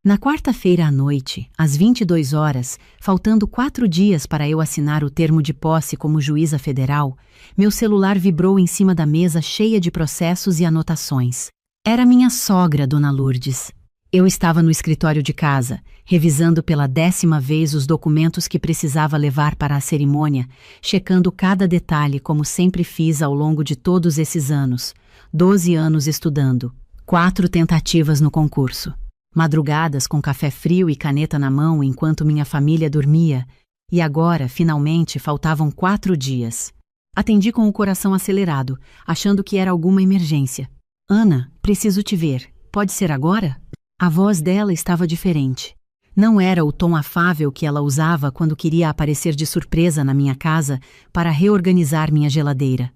Na quarta-feira à noite, às 22 horas, faltando 4 dias para eu assinar o termo de posse como juíza federal, meu celular vibrou em cima da mesa cheia de processos e anotações. Era minha sogra, Dona Lourdes. Eu estava no escritório de casa, revisando pela 10ª vez os documentos que precisava levar para a cerimônia, checando cada detalhe como sempre fiz ao longo de todos esses anos. 12 anos estudando, 4 tentativas no concurso. Madrugadas com café frio e caneta na mão enquanto minha família dormia, e agora, finalmente, faltavam 4 dias. Atendi com o coração acelerado, achando que era alguma emergência. Ana, preciso te ver. Pode ser agora? A voz dela estava diferente. Não era o tom afável que ela usava quando queria aparecer de surpresa na minha casa para reorganizar minha geladeira.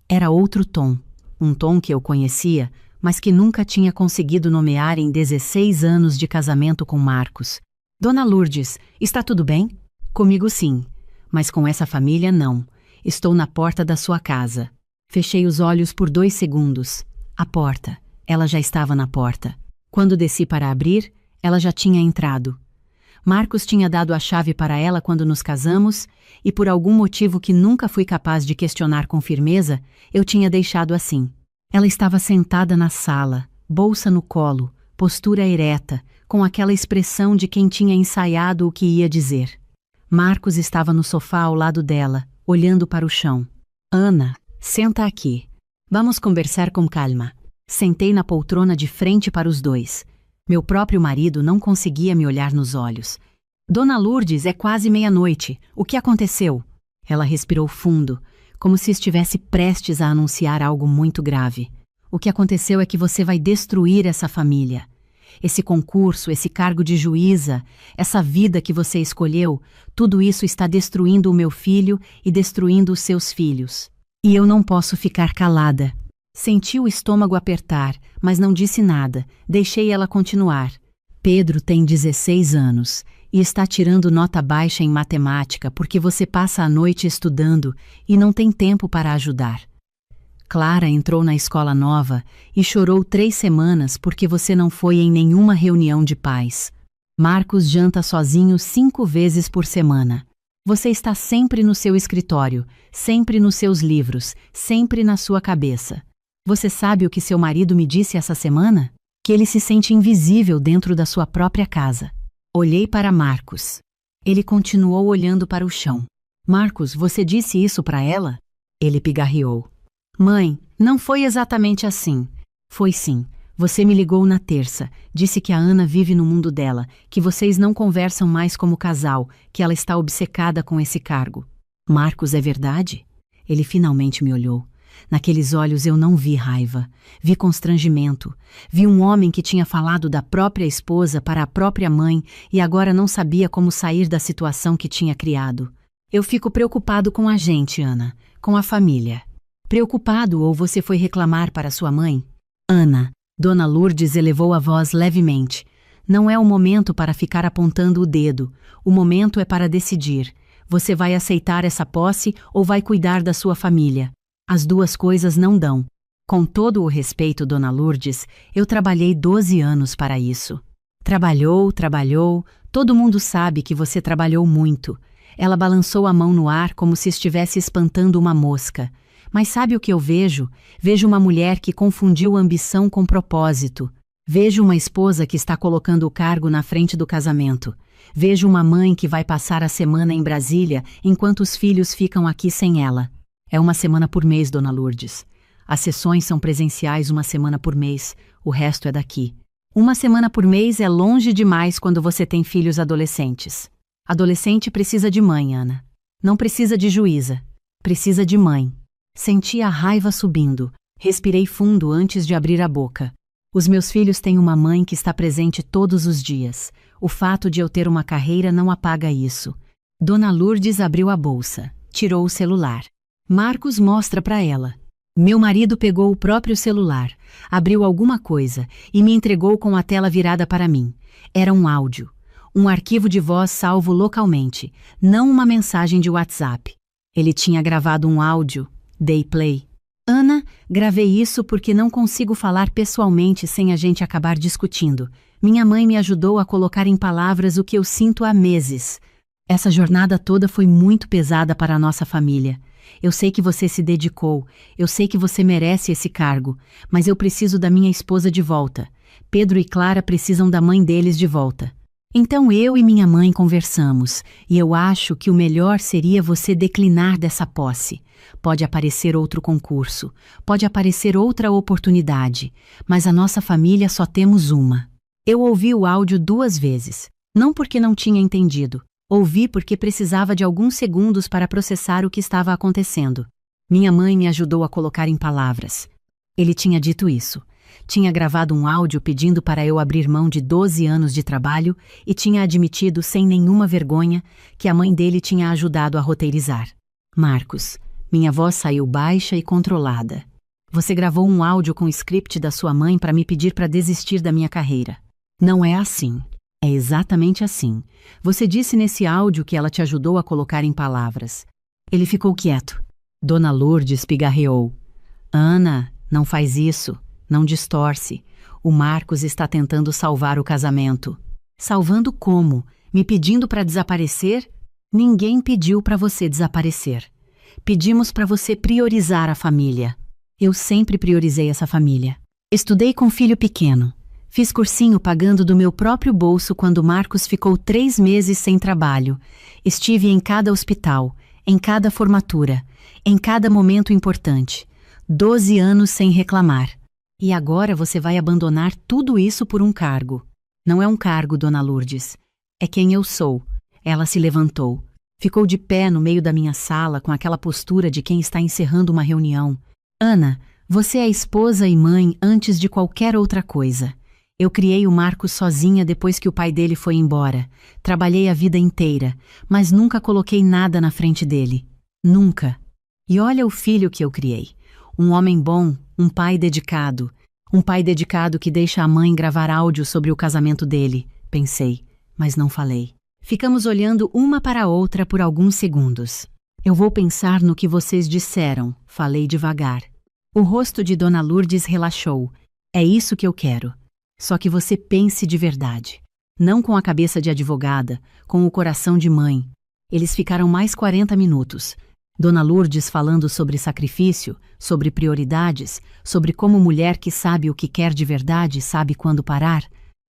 Era outro tom, um tom que eu conhecia, mas que nunca tinha conseguido nomear em 16 anos de casamento com Marcos. Dona Lourdes, está tudo bem? Comigo sim, mas com essa família não. Estou na porta da sua casa. Fechei os olhos por 2 segundos. A porta. Ela já estava na porta. Quando desci para abrir, ela já tinha entrado. Marcos tinha dado a chave para ela quando nos casamos, e por algum motivo que nunca fui capaz de questionar com firmeza, eu tinha deixado assim. Ela estava sentada na sala, bolsa no colo, postura ereta, com aquela expressão de quem tinha ensaiado o que ia dizer. Marcos estava no sofá ao lado dela, olhando para o chão. Ana, senta aqui. Vamos conversar com calma. Sentei na poltrona de frente para os dois. Meu próprio marido não conseguia me olhar nos olhos. Dona Lourdes, é quase meia-noite. O que aconteceu? Ela respirou fundo, como se estivesse prestes a anunciar algo muito grave. O que aconteceu é que você vai destruir essa família. Esse concurso, esse cargo de juíza, essa vida que você escolheu, tudo isso está destruindo o meu filho e destruindo os seus filhos. E eu não posso ficar calada. Senti o estômago apertar, mas não disse nada. Deixei ela continuar. Pedro tem 16 anos e está tirando nota baixa em matemática porque você passa a noite estudando e não tem tempo para ajudar. Clara entrou na escola nova e chorou 3 semanas porque você não foi em nenhuma reunião de pais. Marcos janta sozinho 5 vezes por semana. Você está sempre no seu escritório, sempre nos seus livros, sempre na sua cabeça. Você sabe o que seu marido me disse essa semana? Que ele se sente invisível dentro da sua própria casa. Olhei para Marcos. Ele continuou olhando para o chão. Marcos, você disse isso para ela? Ele pigarreou. Mãe, não foi exatamente assim. Foi sim. Você me ligou na terça, disse que a Ana vive no mundo dela, que vocês não conversam mais como casal, que ela está obcecada com esse cargo. Marcos, é verdade? Ele finalmente me olhou. Naqueles olhos eu não vi raiva, vi constrangimento, vi um homem que tinha falado da própria esposa para a própria mãe e agora não sabia como sair da situação que tinha criado. Eu fico preocupado com a gente, Ana, com a família. Preocupado ou você foi reclamar para sua mãe? Ana, Dona Lourdes elevou a voz levemente. Não é o momento para ficar apontando o dedo, o momento é para decidir. Você vai aceitar essa posse ou vai cuidar da sua família? As 2 coisas não dão. Com todo o respeito, Dona Lourdes, eu trabalhei 12 anos para isso. Trabalhou, todo mundo sabe que você trabalhou muito. Ela balançou a mão no ar como se estivesse espantando uma mosca. Mas sabe o que eu vejo? Vejo uma mulher que confundiu ambição com propósito. Vejo uma esposa que está colocando o cargo na frente do casamento. Vejo uma mãe que vai passar a semana em Brasília enquanto os filhos ficam aqui sem ela. É 1 semana por mês, Dona Lourdes. As sessões são presenciais 1 semana por mês, o resto é daqui. 1 semana por mês é longe demais quando você tem filhos adolescentes. Adolescente precisa de mãe, Ana. Não precisa de juíza. Precisa de mãe. Senti a raiva subindo. Respirei fundo antes de abrir a boca. Os meus filhos têm uma mãe que está presente todos os dias. O fato de eu ter uma carreira não apaga isso. Dona Lourdes abriu a bolsa. Tirou o celular. Marcos mostra para ela. Meu marido pegou o próprio celular, abriu alguma coisa e me entregou com a tela virada para mim. Era um áudio, um arquivo de voz salvo localmente, não uma mensagem de WhatsApp. Ele tinha gravado um áudio. Dei play. Ana, gravei isso porque não consigo falar pessoalmente sem a gente acabar discutindo. Minha mãe me ajudou a colocar em palavras o que eu sinto há meses. Essa jornada toda foi muito pesada para a nossa família. Eu sei que você se dedicou, eu sei que você merece esse cargo, mas eu preciso da minha esposa de volta. Pedro e Clara precisam da mãe deles de volta. Então eu e minha mãe conversamos, e eu acho que o melhor seria você declinar dessa posse. Pode aparecer outro concurso, pode aparecer outra oportunidade, mas a nossa família só temos uma. Eu ouvi o áudio 2 vezes, não porque não tinha entendido. Ouvi porque precisava de alguns segundos para processar o que estava acontecendo. Minha mãe me ajudou a colocar em palavras. Ele tinha dito isso. Tinha gravado um áudio pedindo para eu abrir mão de 12 anos de trabalho e tinha admitido sem nenhuma vergonha que a mãe dele tinha ajudado a roteirizar. Marcos, minha voz saiu baixa e controlada. Você gravou um áudio com o script da sua mãe para me pedir para desistir da minha carreira. Não é assim. É exatamente assim. Você disse nesse áudio que ela te ajudou a colocar em palavras. Ele ficou quieto. Dona Lourdes pigarreou. Ana, não faz isso. Não distorce. O Marcos está tentando salvar o casamento. Salvando como? Me pedindo para desaparecer? Ninguém pediu para você desaparecer. Pedimos para você priorizar a família. Eu sempre priorizei essa família. Estudei com filho pequeno. Fiz cursinho pagando do meu próprio bolso quando Marcos ficou 3 meses sem trabalho. Estive em cada hospital, em cada formatura, em cada momento importante. 12 anos sem reclamar. E agora você vai abandonar tudo isso por um cargo. Não é um cargo, Dona Lourdes. É quem eu sou. Ela se levantou. Ficou de pé no meio da minha sala com aquela postura de quem está encerrando uma reunião. Ana, você é esposa e mãe antes de qualquer outra coisa. Eu criei o Marcos sozinha depois que o pai dele foi embora. Trabalhei a vida inteira, mas nunca coloquei nada na frente dele. Nunca. E olha o filho que eu criei. Um homem bom, um pai dedicado. Um pai dedicado que deixa a mãe gravar áudio sobre o casamento dele. Pensei, mas não falei. Ficamos olhando uma para a outra por alguns segundos. Eu vou pensar no que vocês disseram, falei devagar. O rosto de Dona Lourdes relaxou. É isso que eu quero. Só que você pense de verdade. Não com a cabeça de advogada, com o coração de mãe. Eles ficaram mais 40 minutos. Dona Lourdes falando sobre sacrifício, sobre prioridades, sobre como mulher que sabe o que quer de verdade sabe quando parar.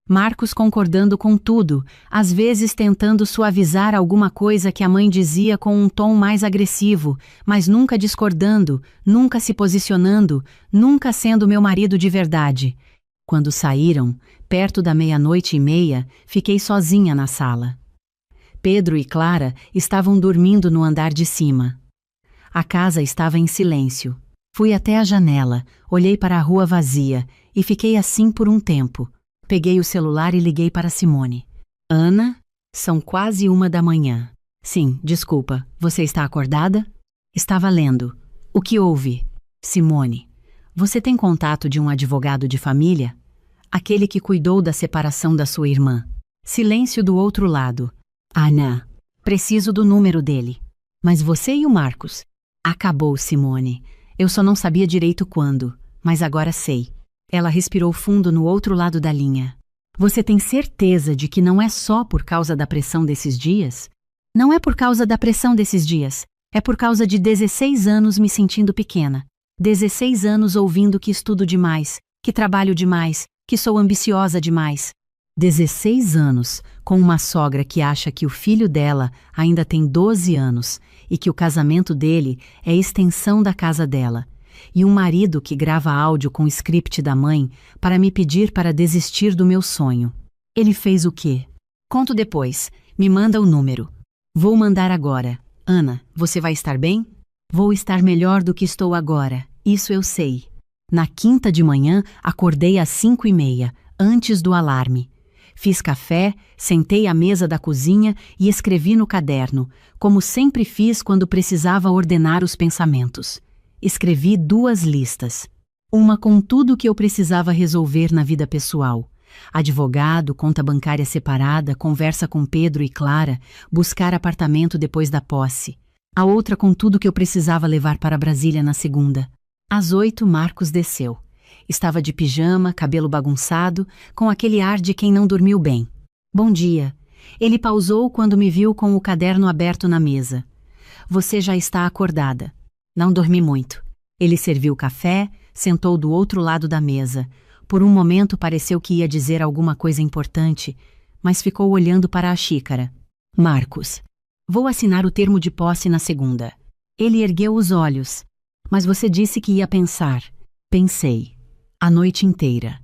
Marcos concordando com tudo, às vezes tentando suavizar alguma coisa que a mãe dizia com um tom mais agressivo, mas nunca discordando, nunca se posicionando, nunca sendo meu marido de verdade. Quando saíram, perto da 00:30, fiquei sozinha na sala. Pedro e Clara estavam dormindo no andar de cima. A casa estava em silêncio. Fui até a janela, olhei para a rua vazia e fiquei assim por um tempo. Peguei o celular e liguei para Simone. Ana, são quase 1 da manhã. Sim, desculpa, você está acordada? Estava lendo. O que houve? Simone, você tem contato de um advogado de família? Aquele que cuidou da separação da sua irmã. Silêncio do outro lado. Ana, preciso do número dele. Mas você e o Marcos? Acabou, Simone. Eu só não sabia direito quando, mas agora sei. Ela respirou fundo no outro lado da linha. Você tem certeza de que não é só por causa da pressão desses dias? Não é por causa da pressão desses dias. É por causa de 16 anos me sentindo pequena. 16 anos ouvindo que estudo demais, que trabalho demais, que sou ambiciosa demais. 16 anos com uma sogra que acha que o filho dela ainda tem 12 anos e que o casamento dele é extensão da casa dela. E um marido que grava áudio com o script da mãe para me pedir para desistir do meu sonho. Ele fez o quê? Conto depois. Me manda o número. Vou mandar agora. Ana, você vai estar bem? Vou estar melhor do que estou agora. Isso eu sei. Na quinta de manhã, acordei às 5:30, antes do alarme. Fiz café, sentei à mesa da cozinha e escrevi no caderno, como sempre fiz quando precisava ordenar os pensamentos. Escrevi 2 listas. Uma com tudo o que eu precisava resolver na vida pessoal. Advogado, conta bancária separada, conversa com Pedro e Clara, buscar apartamento depois da posse. A outra com tudo que eu precisava levar para Brasília na segunda. Às 8, Marcos desceu. Estava de pijama, cabelo bagunçado, com aquele ar de quem não dormiu bem. Bom dia. Ele pausou quando me viu com o caderno aberto na mesa. Você já está acordada. Não dormi muito. Ele serviu café, sentou do outro lado da mesa. Por um momento pareceu que ia dizer alguma coisa importante, mas ficou olhando para a xícara. Marcos, vou assinar o termo de posse na segunda. Ele ergueu os olhos. Mas você disse que ia pensar. Pensei. A noite inteira.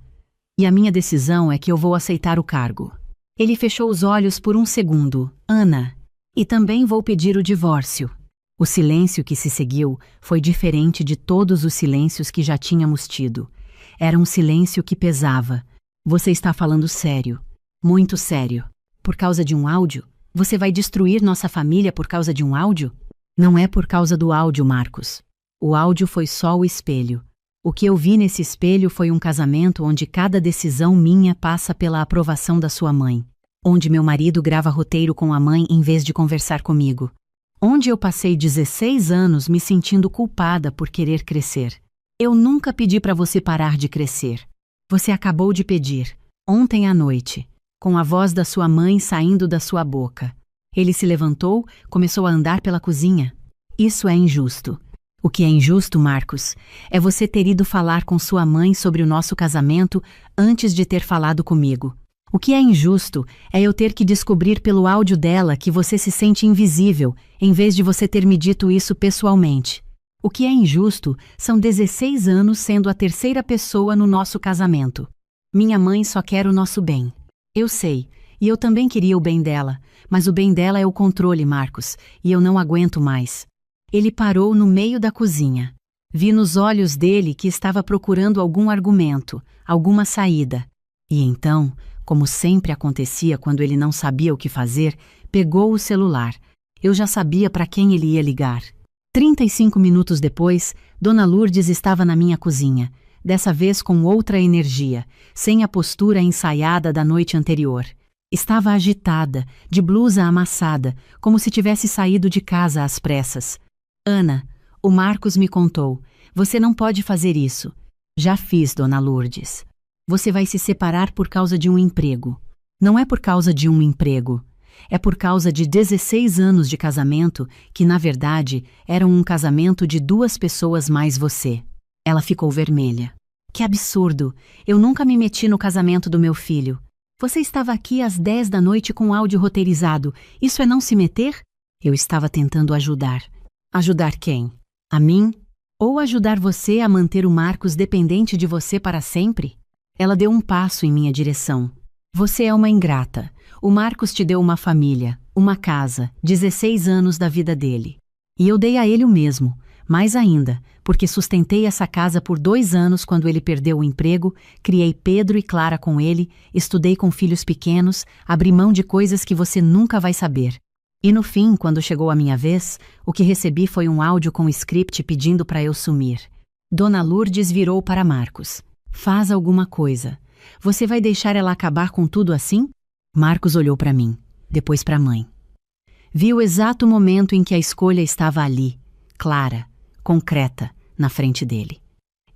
E a minha decisão é que eu vou aceitar o cargo. Ele fechou os olhos por um segundo. Ana. E também vou pedir o divórcio. O silêncio que se seguiu foi diferente de todos os silêncios que já tínhamos tido. Era um silêncio que pesava. Você está falando sério. Muito sério. Por causa de um áudio? Você vai destruir nossa família por causa de um áudio? Não é por causa do áudio, Marcos. O áudio foi só o espelho. O que eu vi nesse espelho foi um casamento onde cada decisão minha passa pela aprovação da sua mãe. Onde meu marido grava roteiro com a mãe em vez de conversar comigo. Onde eu passei 16 anos me sentindo culpada por querer crescer. Eu nunca pedi para você parar de crescer. Você acabou de pedir, ontem à noite, com a voz da sua mãe saindo da sua boca. Ele se levantou, começou a andar pela cozinha. Isso é injusto. O que é injusto, Marcos, é você ter ido falar com sua mãe sobre o nosso casamento antes de ter falado comigo. O que é injusto é eu ter que descobrir pelo áudio dela que você se sente invisível, em vez de você ter me dito isso pessoalmente. O que é injusto são 16 anos sendo a terceira pessoa no nosso casamento. Minha mãe só quer o nosso bem. Eu sei, e eu também queria o bem dela, mas o bem dela é o controle, Marcos, e eu não aguento mais. Ele parou no meio da cozinha. Vi nos olhos dele que estava procurando algum argumento, alguma saída. E então, como sempre acontecia quando ele não sabia o que fazer, pegou o celular. Eu já sabia para quem ele ia ligar. 35 minutos depois, Dona Lourdes estava na minha cozinha, dessa vez com outra energia, sem a postura ensaiada da noite anterior. Estava agitada, de blusa amassada, como se tivesse saído de casa às pressas. Ana, o Marcos me contou, você não pode fazer isso. Já fiz, Dona Lourdes. Você vai se separar por causa de um emprego. Não é por causa de um emprego. É por causa de 16 anos de casamento que, na verdade, eram um casamento de 2 pessoas mais você. Ela ficou vermelha. Que absurdo! Eu nunca me meti no casamento do meu filho. Você estava aqui às 10 da noite com áudio roteirizado. Isso é não se meter? Eu estava tentando ajudar. Ajudar quem? A mim? Ou ajudar você a manter o Marcos dependente de você para sempre? Ela deu um passo em minha direção. Você é uma ingrata. O Marcos te deu uma família, uma casa, 16 anos da vida dele. E eu dei a ele o mesmo, mais ainda, porque sustentei essa casa por 2 anos quando ele perdeu o emprego, criei Pedro e Clara com ele, estudei com filhos pequenos, abri mão de coisas que você nunca vai saber. E no fim, quando chegou a minha vez, o que recebi foi um áudio com script pedindo para eu sumir. Dona Lourdes virou para Marcos. Faz alguma coisa. Você vai deixar ela acabar com tudo assim? Marcos olhou para mim, depois para a mãe. Vi o exato momento em que a escolha estava ali, clara, concreta, na frente dele.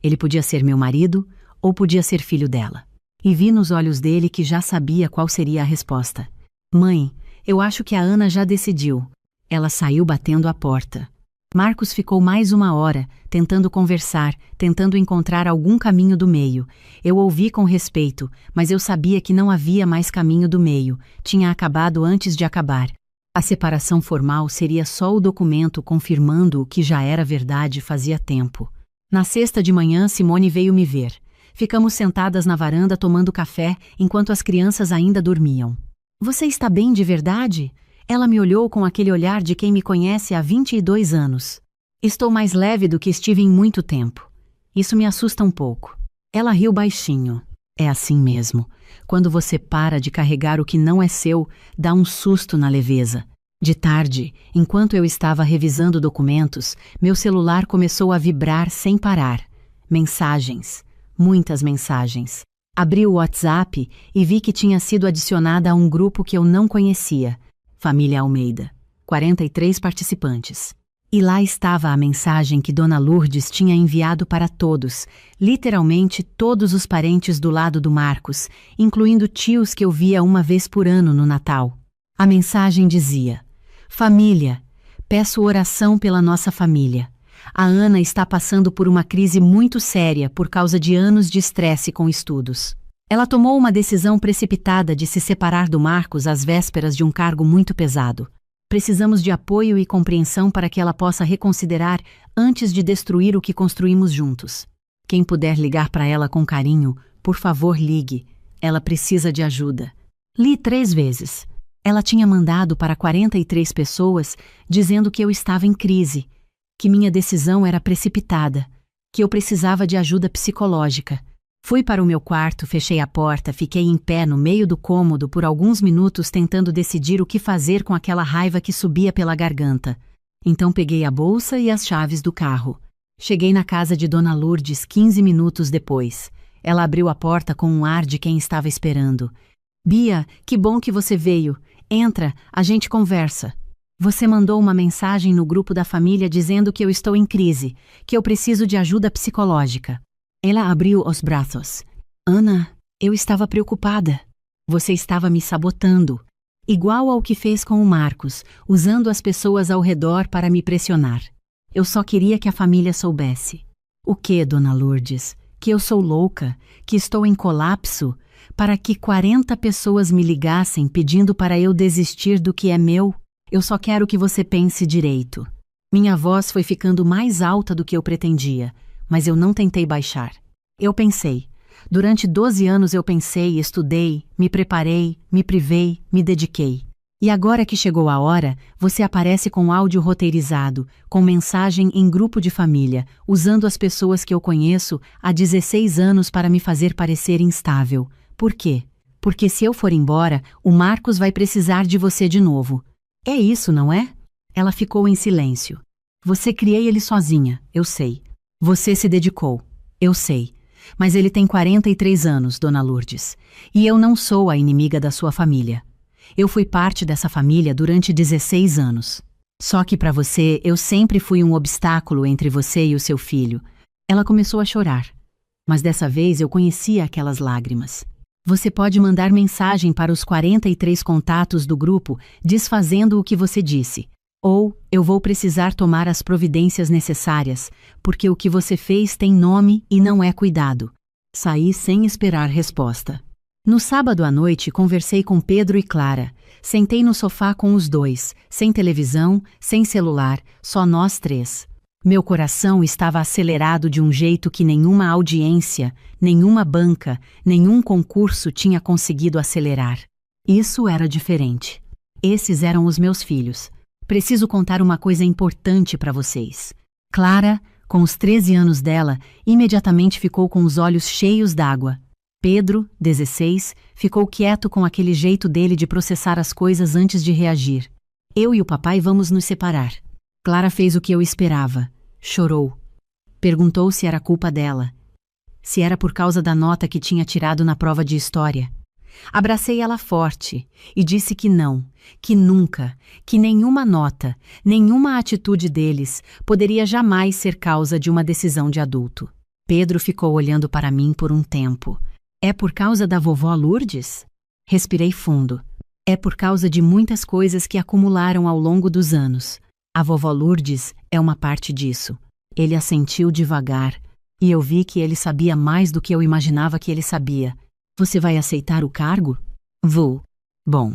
Ele podia ser meu marido ou podia ser filho dela. E vi nos olhos dele que já sabia qual seria a resposta. Mãe, eu acho que a Ana já decidiu. Ela saiu batendo a porta. Marcos ficou mais 1 hora, tentando conversar, tentando encontrar algum caminho do meio. Eu ouvi com respeito, mas eu sabia que não havia mais caminho do meio. Tinha acabado antes de acabar. A separação formal seria só o documento confirmando o que já era verdade fazia tempo. Na sexta de manhã, Simone veio me ver. Ficamos sentadas na varanda tomando café, enquanto as crianças ainda dormiam. Você está bem de verdade? Ela me olhou com aquele olhar de quem me conhece há 22 anos. Estou mais leve do que estive em muito tempo. Isso me assusta um pouco. Ela riu baixinho. É assim mesmo. Quando você para de carregar o que não é seu, dá um susto na leveza. De tarde, enquanto eu estava revisando documentos, meu celular começou a vibrar sem parar. Mensagens. Muitas mensagens. Abri o WhatsApp e vi que tinha sido adicionada a um grupo que eu não conhecia. Família Almeida. 43 participantes. E lá estava a mensagem que Dona Lourdes tinha enviado para todos, literalmente todos os parentes do lado do Marcos, incluindo tios que eu via uma vez por ano no Natal. A mensagem dizia: Família, peço oração pela nossa família. A Ana está passando por uma crise muito séria por causa de anos de estresse com estudos. Ela tomou uma decisão precipitada de se separar do Marcos às vésperas de um cargo muito pesado. Precisamos de apoio e compreensão para que ela possa reconsiderar antes de destruir o que construímos juntos. Quem puder ligar para ela com carinho, por favor ligue. Ela precisa de ajuda. Li 3 vezes. Ela tinha mandado para 43 pessoas dizendo que eu estava em crise, que minha decisão era precipitada, que eu precisava de ajuda psicológica. Fui para o meu quarto, fechei a porta, fiquei em pé no meio do cômodo por alguns minutos tentando decidir o que fazer com aquela raiva que subia pela garganta. Então peguei a bolsa e as chaves do carro. Cheguei na casa de Dona Lourdes 15 minutos depois. Ela abriu a porta com um ar de quem estava esperando. Bia, que bom que você veio. Entra, a gente conversa. Você mandou uma mensagem no grupo da família dizendo que eu estou em crise, que eu preciso de ajuda psicológica. Ela abriu os braços. Ana, eu estava preocupada. Você estava me sabotando. Igual ao que fez com o Marcos, usando as pessoas ao redor para me pressionar. Eu só queria que a família soubesse. O quê, Dona Lourdes? Que eu sou louca? Que estou em colapso? Para que 40 pessoas me ligassem pedindo para eu desistir do que é meu? Eu só quero que você pense direito. Minha voz foi ficando mais alta do que eu pretendia, mas eu não tentei baixar. Eu pensei. Durante 12 anos eu pensei, estudei, me preparei, me privei, me dediquei. E agora que chegou a hora, você aparece com áudio roteirizado, com mensagem em grupo de família, usando as pessoas que eu conheço há 16 anos para me fazer parecer instável. Por quê? Porque se eu for embora, o Marcos vai precisar de você de novo. É isso, não é? Ela ficou em silêncio. Você criei ele sozinha, eu sei. Você se dedicou, eu sei. Mas ele tem 43 anos, Dona Lourdes. E eu não sou a inimiga da sua família. Eu fui parte dessa família durante 16 anos. Só que para você, eu sempre fui um obstáculo entre você e o seu filho. Ela começou a chorar. Mas dessa vez eu conhecia aquelas lágrimas. Você pode mandar mensagem para os 43 contatos do grupo, desfazendo o que você disse. Ou, eu vou precisar tomar as providências necessárias, porque o que você fez tem nome e não é cuidado. Saí sem esperar resposta. No sábado à noite, conversei com Pedro e Clara. Sentei no sofá com os dois, sem televisão, sem celular, só nós 3. Meu coração estava acelerado de um jeito que nenhuma audiência, nenhuma banca, nenhum concurso tinha conseguido acelerar. Isso era diferente. Esses eram os meus filhos. Preciso contar uma coisa importante para vocês. Clara, com os 13 anos dela, imediatamente ficou com os olhos cheios d'água. Pedro, 16, ficou quieto com aquele jeito dele de processar as coisas antes de reagir. Eu e o papai vamos nos separar. Clara fez o que eu esperava. Chorou. Perguntou se era culpa dela. Se era por causa da nota que tinha tirado na prova de história. Abracei ela forte e disse que não, que nunca, que nenhuma nota, nenhuma atitude deles poderia jamais ser causa de uma decisão de adulto. Pedro ficou olhando para mim por um tempo. É por causa da vovó Lourdes? Respirei fundo. É por causa de muitas coisas que acumularam ao longo dos anos. A vovó Lourdes é uma parte disso. Ele assentiu devagar e eu vi que ele sabia mais do que eu imaginava que ele sabia. Você vai aceitar o cargo? Vou. Bom.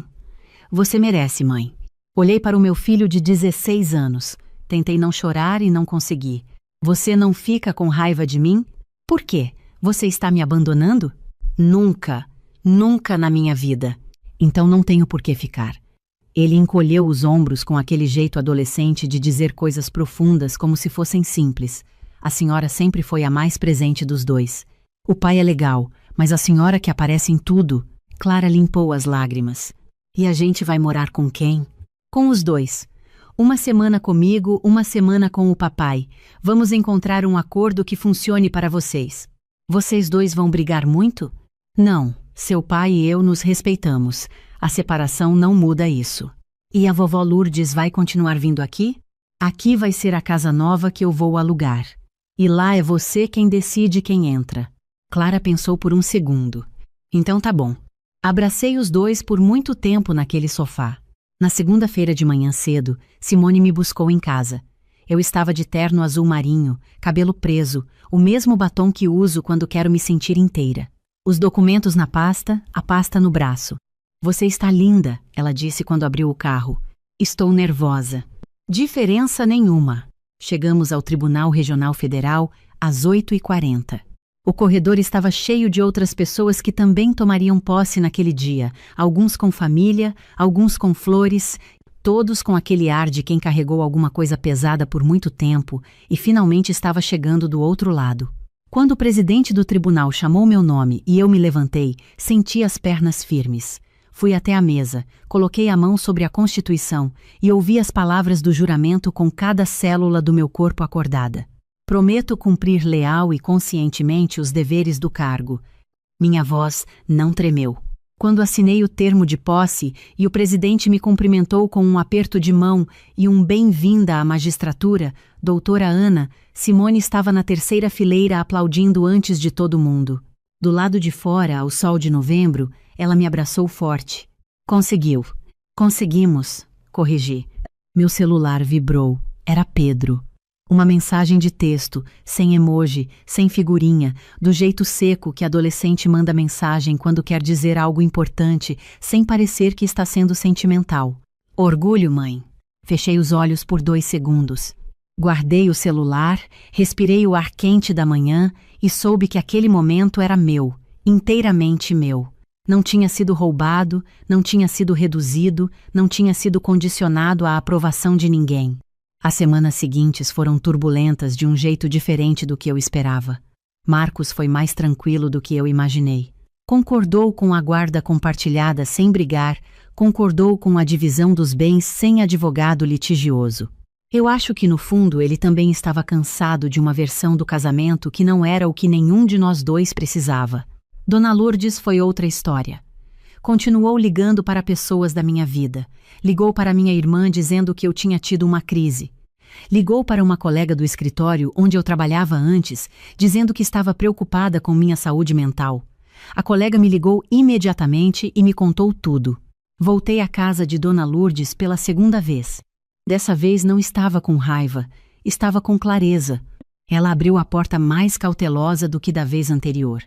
Você merece, mãe. Olhei para o meu filho de 16 anos. Tentei não chorar e não consegui. Você não fica com raiva de mim? Por quê? Você está me abandonando? Nunca. Nunca na minha vida. Então não tenho por que ficar. Ele encolheu os ombros com aquele jeito adolescente de dizer coisas profundas como se fossem simples. A senhora sempre foi a mais presente dos dois. O pai é legal, mas a senhora que aparece em tudo. Clara limpou as lágrimas. E a gente vai morar com quem? Com os dois. Uma semana comigo, uma semana com o papai. Vamos encontrar um acordo que funcione para vocês. Vocês dois vão brigar muito? Não, seu pai e eu nos respeitamos. A separação não muda isso. E a vovó Lourdes vai continuar vindo aqui? Aqui vai ser a casa nova que eu vou alugar. E lá é você quem decide quem entra. Clara pensou por um segundo. Então tá bom. Abracei os dois por muito tempo naquele sofá. Na segunda-feira de manhã cedo, Simone me buscou em casa. Eu estava de terno azul marinho, cabelo preso, o mesmo batom que uso quando quero me sentir inteira. Os documentos na pasta, a pasta no braço. Você está linda, ela disse quando abriu o carro. Estou nervosa. Diferença nenhuma. Chegamos ao Tribunal Regional Federal às 8h40. O corredor estava cheio de outras pessoas que também tomariam posse naquele dia, alguns com família, alguns com flores, todos com aquele ar de quem carregou alguma coisa pesada por muito tempo e finalmente estava chegando do outro lado. Quando o presidente do tribunal chamou meu nome e eu me levantei, senti as pernas firmes. Fui até a mesa, coloquei a mão sobre a Constituição e ouvi as palavras do juramento com cada célula do meu corpo acordada. Prometo cumprir leal e conscientemente os deveres do cargo. Minha voz não tremeu. Quando assinei o termo de posse e o presidente me cumprimentou com um aperto de mão e um bem-vinda à magistratura, doutora Ana, Simone estava na terceira fileira aplaudindo antes de todo mundo. Do lado de fora, ao sol de novembro, ela me abraçou forte. Conseguiu. Conseguimos, corrigi. Meu celular vibrou. Era Pedro. Uma mensagem de texto, sem emoji, sem figurinha, do jeito seco que adolescente manda mensagem quando quer dizer algo importante, sem parecer que está sendo sentimental. Orgulho, mãe. Fechei os olhos por 2 segundos. Guardei o celular, respirei o ar quente da manhã e soube que aquele momento era meu, inteiramente meu. Não tinha sido roubado, não tinha sido reduzido, não tinha sido condicionado à aprovação de ninguém. As semanas seguintes foram turbulentas de um jeito diferente do que eu esperava. Marcos foi mais tranquilo do que eu imaginei. Concordou com a guarda compartilhada sem brigar, concordou com a divisão dos bens sem advogado litigioso. Eu acho que no fundo ele também estava cansado de uma versão do casamento que não era o que nenhum de nós dois precisava. Dona Lourdes foi outra história. Continuou ligando para pessoas da minha vida. Ligou para minha irmã dizendo que eu tinha tido uma crise. Ligou para uma colega do escritório onde eu trabalhava antes, dizendo que estava preocupada com minha saúde mental. A colega me ligou imediatamente e me contou tudo. Voltei à casa de Dona Lourdes pela segunda vez. Dessa vez não estava com raiva, estava com clareza. Ela abriu a porta mais cautelosa do que da vez anterior.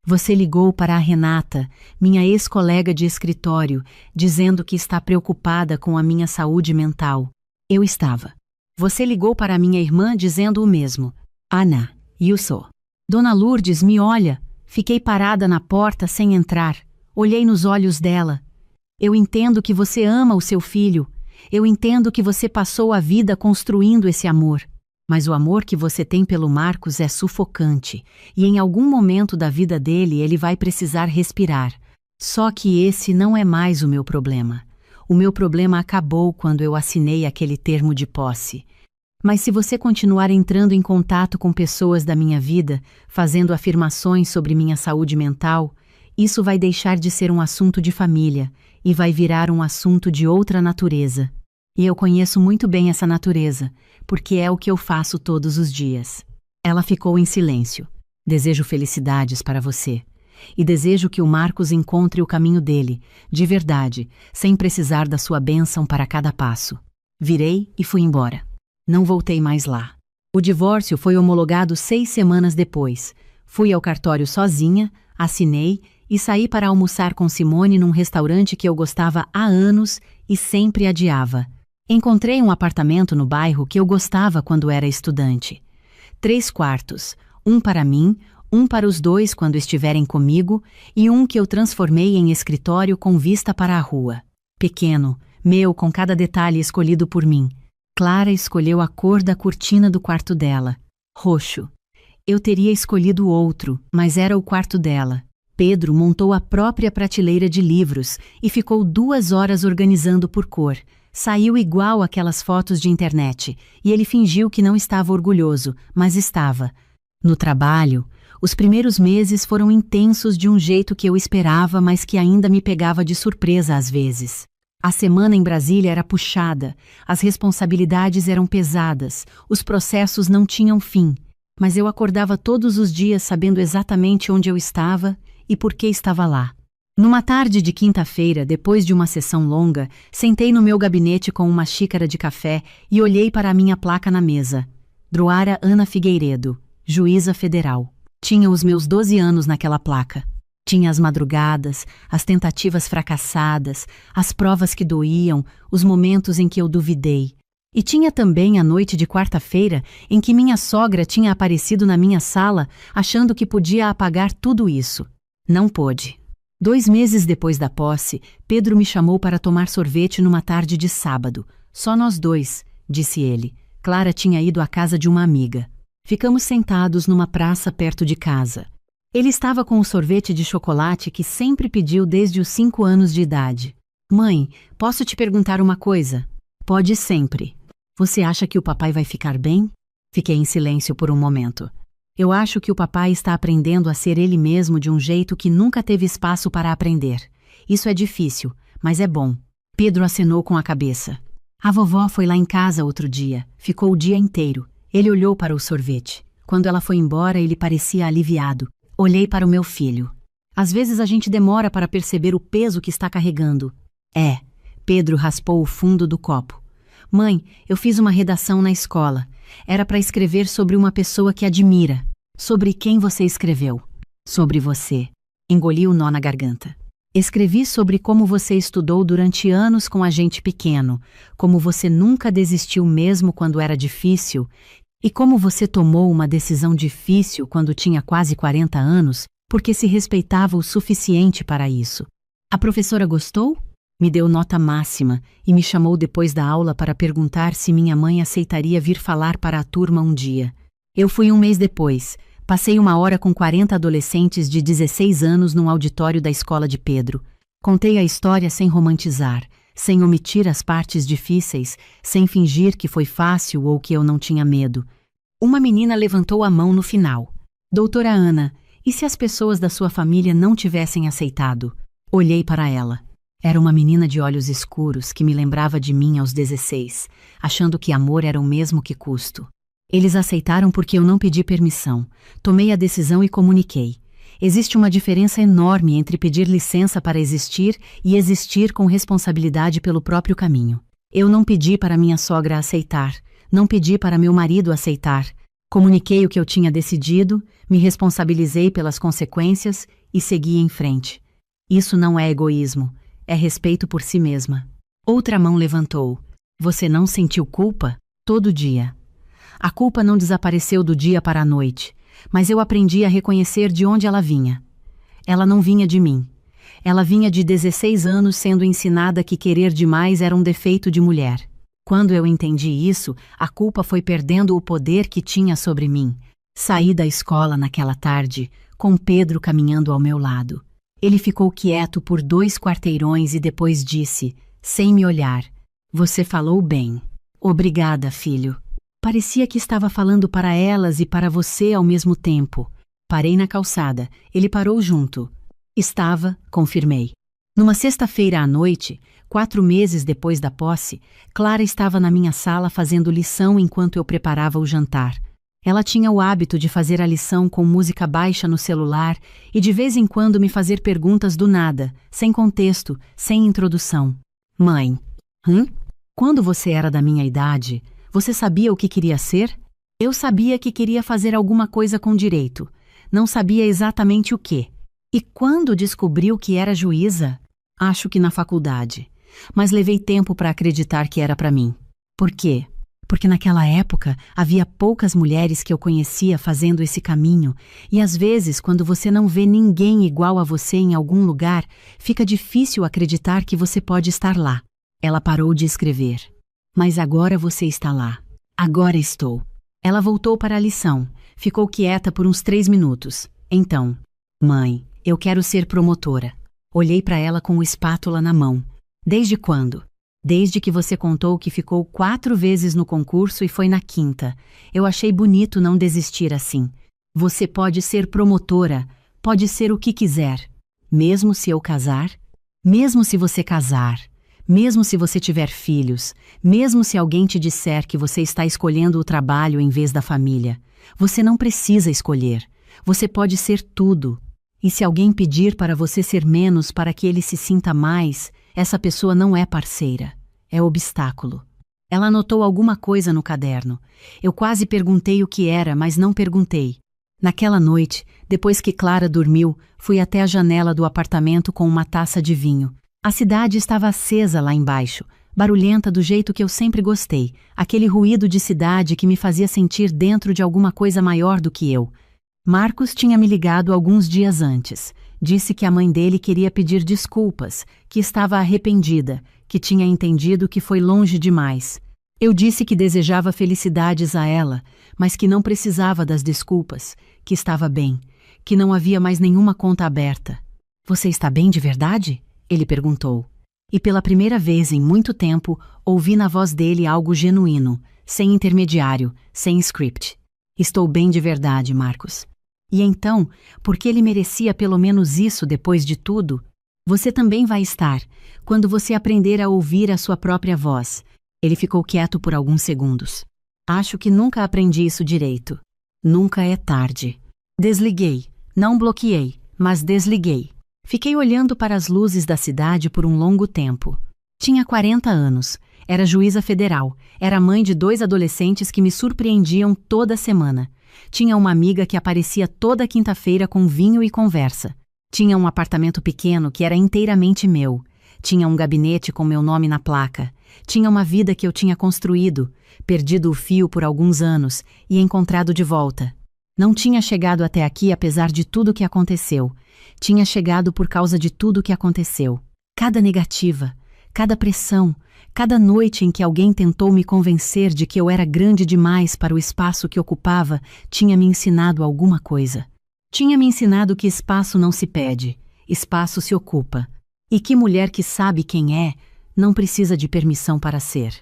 Você ligou para a Renata, minha ex-colega de escritório, dizendo que está preocupada com a minha saúde mental. Eu estava. Você ligou para a minha irmã dizendo o mesmo. Ana, eu sou. Dona Lourdes me olha. Fiquei parada na porta sem entrar. Olhei nos olhos dela. Eu entendo que você ama o seu filho. Eu entendo que você passou a vida construindo esse amor. Mas o amor que você tem pelo Marcos é sufocante, e em algum momento da vida dele ele vai precisar respirar. Só que esse não é mais o meu problema. O meu problema acabou quando eu assinei aquele termo de posse. Mas se você continuar entrando em contato com pessoas da minha vida, fazendo afirmações sobre minha saúde mental, isso vai deixar de ser um assunto de família e vai virar um assunto de outra natureza. E eu conheço muito bem essa natureza, porque é o que eu faço todos os dias. Ela ficou em silêncio. Desejo felicidades para você. E desejo que o Marcos encontre o caminho dele, de verdade, sem precisar da sua bênção para cada passo. Virei e fui embora. Não voltei mais lá. O divórcio foi homologado 6 semanas depois. Fui ao cartório sozinha, assinei e saí para almoçar com Simone num restaurante que eu gostava há anos e sempre adiava. Encontrei um apartamento no bairro que eu gostava quando era estudante. 3 quartos, um para mim, um para os 2 quando estiverem comigo e um que eu transformei em escritório com vista para a rua. Pequeno, meu com cada detalhe escolhido por mim. Clara escolheu a cor da cortina do quarto dela, roxo. Eu teria escolhido outro, mas era o quarto dela. Pedro montou a própria prateleira de livros e ficou 2 horas organizando por cor. Saiu igual aquelas fotos de internet, e ele fingiu que não estava orgulhoso, mas estava. No trabalho, os primeiros meses foram intensos de um jeito que eu esperava, mas que ainda me pegava de surpresa às vezes. A semana em Brasília era puxada, as responsabilidades eram pesadas, os processos não tinham fim, mas eu acordava todos os dias sabendo exatamente onde eu estava e por que estava lá. Numa tarde de quinta-feira, depois de uma sessão longa, sentei no meu gabinete com uma xícara de café e olhei para a minha placa na mesa. Droara Ana Figueiredo, juíza federal. Tinha os meus 12 anos naquela placa. Tinha as madrugadas, as tentativas fracassadas, as provas que doíam, os momentos em que eu duvidei. E tinha também a noite de quarta-feira em que minha sogra tinha aparecido na minha sala achando que podia apagar tudo isso. Não pôde. 2 meses depois da posse, Pedro me chamou para tomar sorvete numa tarde de sábado. Só nós dois, disse ele. Clara tinha ido à casa de uma amiga. Ficamos sentados numa praça perto de casa. Ele estava com o sorvete de chocolate que sempre pediu desde os 5 anos de idade. Mãe, posso te perguntar uma coisa? Pode sempre. Você acha que o papai vai ficar bem? Fiquei em silêncio por um momento. Eu acho que o papai está aprendendo a ser ele mesmo de um jeito que nunca teve espaço para aprender. Isso é difícil, mas é bom. Pedro acenou com a cabeça. A vovó foi lá em casa outro dia. Ficou o dia inteiro. Ele olhou para o sorvete. Quando ela foi embora, ele parecia aliviado. Olhei para o meu filho. Às vezes a gente demora para perceber o peso que está carregando. Pedro raspou o fundo do copo. Mãe, eu fiz uma redação na escola. Era para escrever sobre uma pessoa que admira. Sobre quem você escreveu? Sobre você. Engoli o nó na garganta. Escrevi sobre como você estudou durante anos com a gente pequeno, como você nunca desistiu mesmo quando era difícil, e como você tomou uma decisão difícil quando tinha quase 40 anos, porque se respeitava o suficiente para isso. A professora gostou? Me deu nota máxima e me chamou depois da aula para perguntar se minha mãe aceitaria vir falar para a turma um dia. Eu fui 1 mês depois. Passei 1 hora com 40 adolescentes de 16 anos num auditório da escola de Pedro. Contei a história sem romantizar, sem omitir as partes difíceis, sem fingir que foi fácil ou que eu não tinha medo. Uma menina levantou a mão no final. Doutora Ana, e se as pessoas da sua família não tivessem aceitado? Olhei para ela. Era uma menina de olhos escuros que me lembrava de mim aos 16, achando que amor era o mesmo que custo. Eles aceitaram porque eu não pedi permissão. Tomei a decisão e comuniquei. Existe uma diferença enorme entre pedir licença para existir e existir com responsabilidade pelo próprio caminho. Eu não pedi para minha sogra aceitar, não pedi para meu marido aceitar. Comuniquei o que eu tinha decidido, me responsabilizei pelas consequências e segui em frente. Isso não é egoísmo. É respeito por si mesma. Outra mão levantou. Você não sentiu culpa? Todo dia. A culpa não desapareceu do dia para a noite, mas eu aprendi a reconhecer de onde ela vinha. Ela não vinha de mim. Ela vinha de 16 anos sendo ensinada que querer demais era um defeito de mulher. Quando eu entendi isso, a culpa foi perdendo o poder que tinha sobre mim. Saí da escola naquela tarde, com Pedro caminhando ao meu lado. Ele ficou quieto por 2 quarteirões e depois disse, sem me olhar, você falou bem. Obrigada, filho. Parecia que estava falando para elas e para você ao mesmo tempo. Parei na calçada. Ele parou junto. Estava, confirmei. Numa sexta-feira à noite, 4 meses depois da posse, Clara estava na minha sala fazendo lição enquanto eu preparava o jantar. Ela tinha o hábito de fazer a lição com música baixa no celular e de vez em quando me fazer perguntas do nada, sem contexto, sem introdução. Mãe, quando você era da minha idade, você sabia o que queria ser? Eu sabia que queria fazer alguma coisa com direito. Não sabia exatamente o quê. E quando descobriu que era juíza? Acho que na faculdade. Mas levei tempo para acreditar que era para mim. Por quê? Porque naquela época havia poucas mulheres que eu conhecia fazendo esse caminho, e às vezes, quando você não vê ninguém igual a você em algum lugar, fica difícil acreditar que você pode estar lá. Ela parou de escrever. Mas agora você está lá. Agora estou. Ela voltou para a lição. Ficou quieta por uns 3 minutos. Então, mãe, eu quero ser promotora. Olhei para ela com o espátula na mão. Desde quando? Desde que você contou que ficou 4 vezes no concurso e foi na 5ª. Eu achei bonito não desistir assim. Você pode ser promotora, pode ser o que quiser. Mesmo se eu casar? Mesmo se você casar. Mesmo se você tiver filhos, mesmo se alguém te disser que você está escolhendo o trabalho em vez da família, você não precisa escolher. Você pode ser tudo. E se alguém pedir para você ser menos para que ele se sinta mais, essa pessoa não é parceira, é obstáculo. Ela anotou alguma coisa no caderno. Eu quase perguntei o que era, mas não perguntei. Naquela noite, depois que Clara dormiu, fui até a janela do apartamento com uma taça de vinho. A cidade estava acesa lá embaixo, barulhenta do jeito que eu sempre gostei, aquele ruído de cidade que me fazia sentir dentro de alguma coisa maior do que eu. Marcos tinha me ligado alguns dias antes. Disse que a mãe dele queria pedir desculpas, que estava arrependida, que tinha entendido que foi longe demais. Eu disse que desejava felicidades a ela, mas que não precisava das desculpas, que estava bem, que não havia mais nenhuma conta aberta. Você está bem de verdade? Ele perguntou. E pela primeira vez em muito tempo, ouvi na voz dele algo genuíno, sem intermediário, sem script. Estou bem de verdade, Marcos. E então, porque ele merecia pelo menos isso depois de tudo, você também vai estar, quando você aprender a ouvir a sua própria voz. Ele ficou quieto por alguns segundos. Acho que nunca aprendi isso direito. Nunca é tarde. Desliguei. Não bloqueei, mas desliguei. Fiquei olhando para as luzes da cidade por um longo tempo. Tinha 40 anos, era juíza federal, era mãe de 2 adolescentes que me surpreendiam toda semana. Tinha uma amiga que aparecia toda quinta-feira com vinho e conversa. Tinha um apartamento pequeno que era inteiramente meu. Tinha um gabinete com meu nome na placa. Tinha uma vida que eu tinha construído, perdido o fio por alguns anos e encontrado de volta. Não tinha chegado até aqui apesar de tudo que aconteceu. Tinha chegado por causa de tudo que aconteceu. Cada negativa, cada pressão, cada noite em que alguém tentou me convencer de que eu era grande demais para o espaço que ocupava, tinha me ensinado alguma coisa. Tinha me ensinado que espaço não se pede, espaço se ocupa. E que mulher que sabe quem é, não precisa de permissão para ser.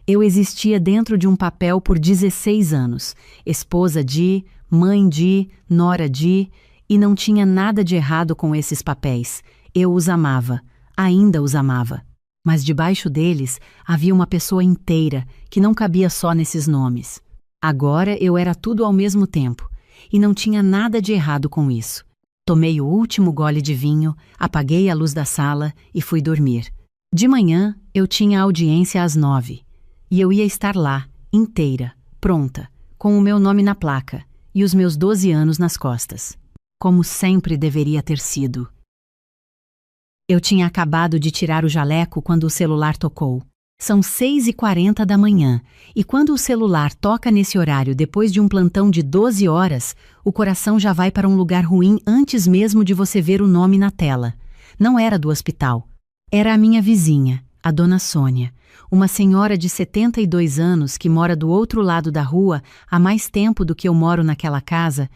Eu existia dentro de um papel por 16 anos, esposa de, mãe de, nora de, e não tinha nada de errado com esses papéis. Eu os amava, ainda os amava. Mas debaixo deles havia uma pessoa inteira que não cabia só nesses nomes. Agora eu era tudo ao mesmo tempo, e não tinha nada de errado com isso. Tomei o último gole de vinho, apaguei a luz da sala e fui dormir. De manhã eu tinha audiência às 9, e eu ia estar lá, inteira, pronta, com o meu nome na placa e os meus 12 anos nas costas. Como sempre deveria ter sido. Eu tinha acabado de tirar o jaleco quando o celular tocou. São 6h40 da manhã, e quando o celular toca nesse horário depois de um plantão de 12 horas, o coração já vai para um lugar ruim antes mesmo de você ver o nome na tela. Não era do hospital. Era a minha vizinha, a dona Sônia, uma senhora de 72 anos que mora do outro lado da rua há mais tempo do que eu moro naquela casa,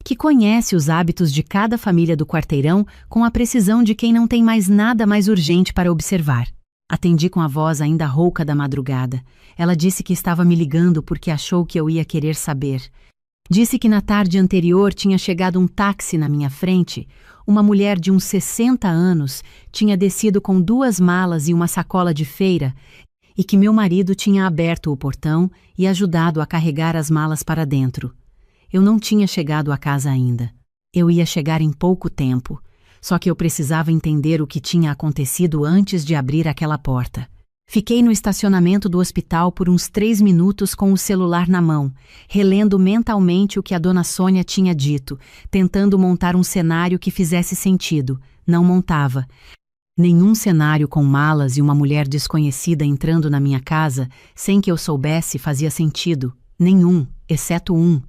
que conhece os hábitos de cada família do quarteirão com a precisão de quem não tem mais nada mais urgente para observar. Atendi com a voz ainda rouca da madrugada. Ela disse que estava me ligando porque achou que eu ia querer saber. Disse que na tarde anterior tinha chegado um táxi na minha frente. Uma mulher de uns 60 anos tinha descido com 2 malas e uma sacola de feira e que meu marido tinha aberto o portão e ajudado a carregar as malas para dentro. Eu não tinha chegado à casa ainda. Eu ia chegar em pouco tempo. Só que eu precisava entender o que tinha acontecido antes de abrir aquela porta. Fiquei no estacionamento do hospital por uns 3 minutos com o celular na mão, relendo mentalmente o que a dona Sônia tinha dito, tentando montar um cenário que fizesse sentido. Não montava. Nenhum cenário com malas e uma mulher desconhecida entrando na minha casa, sem que eu soubesse, fazia sentido. Nenhum, exceto um.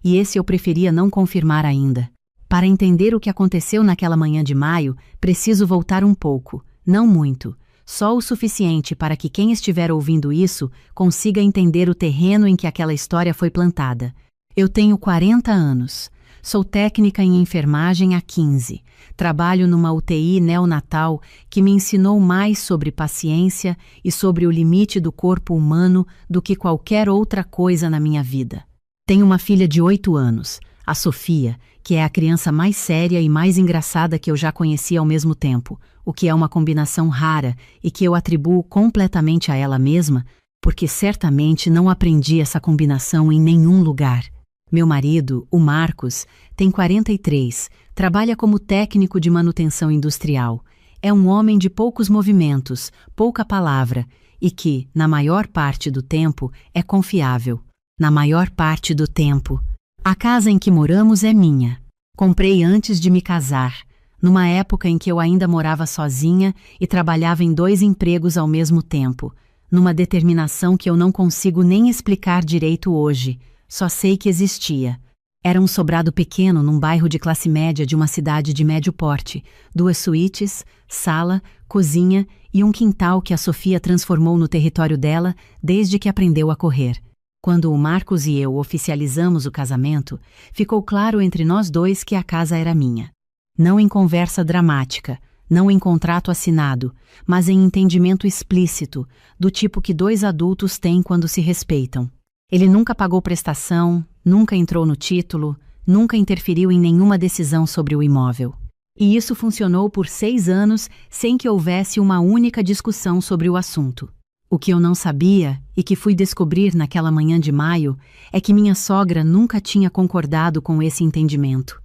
E esse eu preferia não confirmar ainda. Para entender o que aconteceu naquela manhã de maio, preciso voltar um pouco, não muito, só o suficiente para que quem estiver ouvindo isso consiga entender o terreno em que aquela história foi plantada. Eu tenho 40 anos, sou técnica em enfermagem há 15, trabalho numa UTI neonatal que me ensinou mais sobre paciência e sobre o limite do corpo humano do que qualquer outra coisa na minha vida. Tenho uma filha de 8 anos, A Sofia, que é a criança mais séria e mais engraçada que eu já conheci ao mesmo tempo, o que é uma combinação rara e que eu atribuo completamente a ela mesma, porque certamente não aprendi essa combinação em nenhum lugar. Meu marido, o Marcos, tem 43, trabalha como técnico de manutenção industrial. É um homem de poucos movimentos, pouca palavra, e que, na maior parte do tempo, é confiável. Na maior parte do tempo. A casa em que moramos é minha. Comprei antes de me casar, numa época em que eu ainda morava sozinha e trabalhava em 2 empregos ao mesmo tempo, numa determinação que eu não consigo nem explicar direito hoje, só sei que existia. Era um sobrado pequeno num bairro de classe média de uma cidade de médio porte, 2 suítes, sala, cozinha e um quintal que a Sofia transformou no território dela desde que aprendeu a correr. Quando o Marcos e eu oficializamos o casamento, ficou claro entre nós 2 que a casa era minha. Não em conversa dramática, não em contrato assinado, mas em entendimento explícito, do tipo que 2 adultos têm quando se respeitam. Ele nunca pagou prestação, nunca entrou no título, nunca interferiu em nenhuma decisão sobre o imóvel. E isso funcionou por 6 anos sem que houvesse uma única discussão sobre o assunto. O que eu não sabia, e que fui descobrir naquela manhã de maio, é que minha sogra nunca tinha concordado com esse entendimento.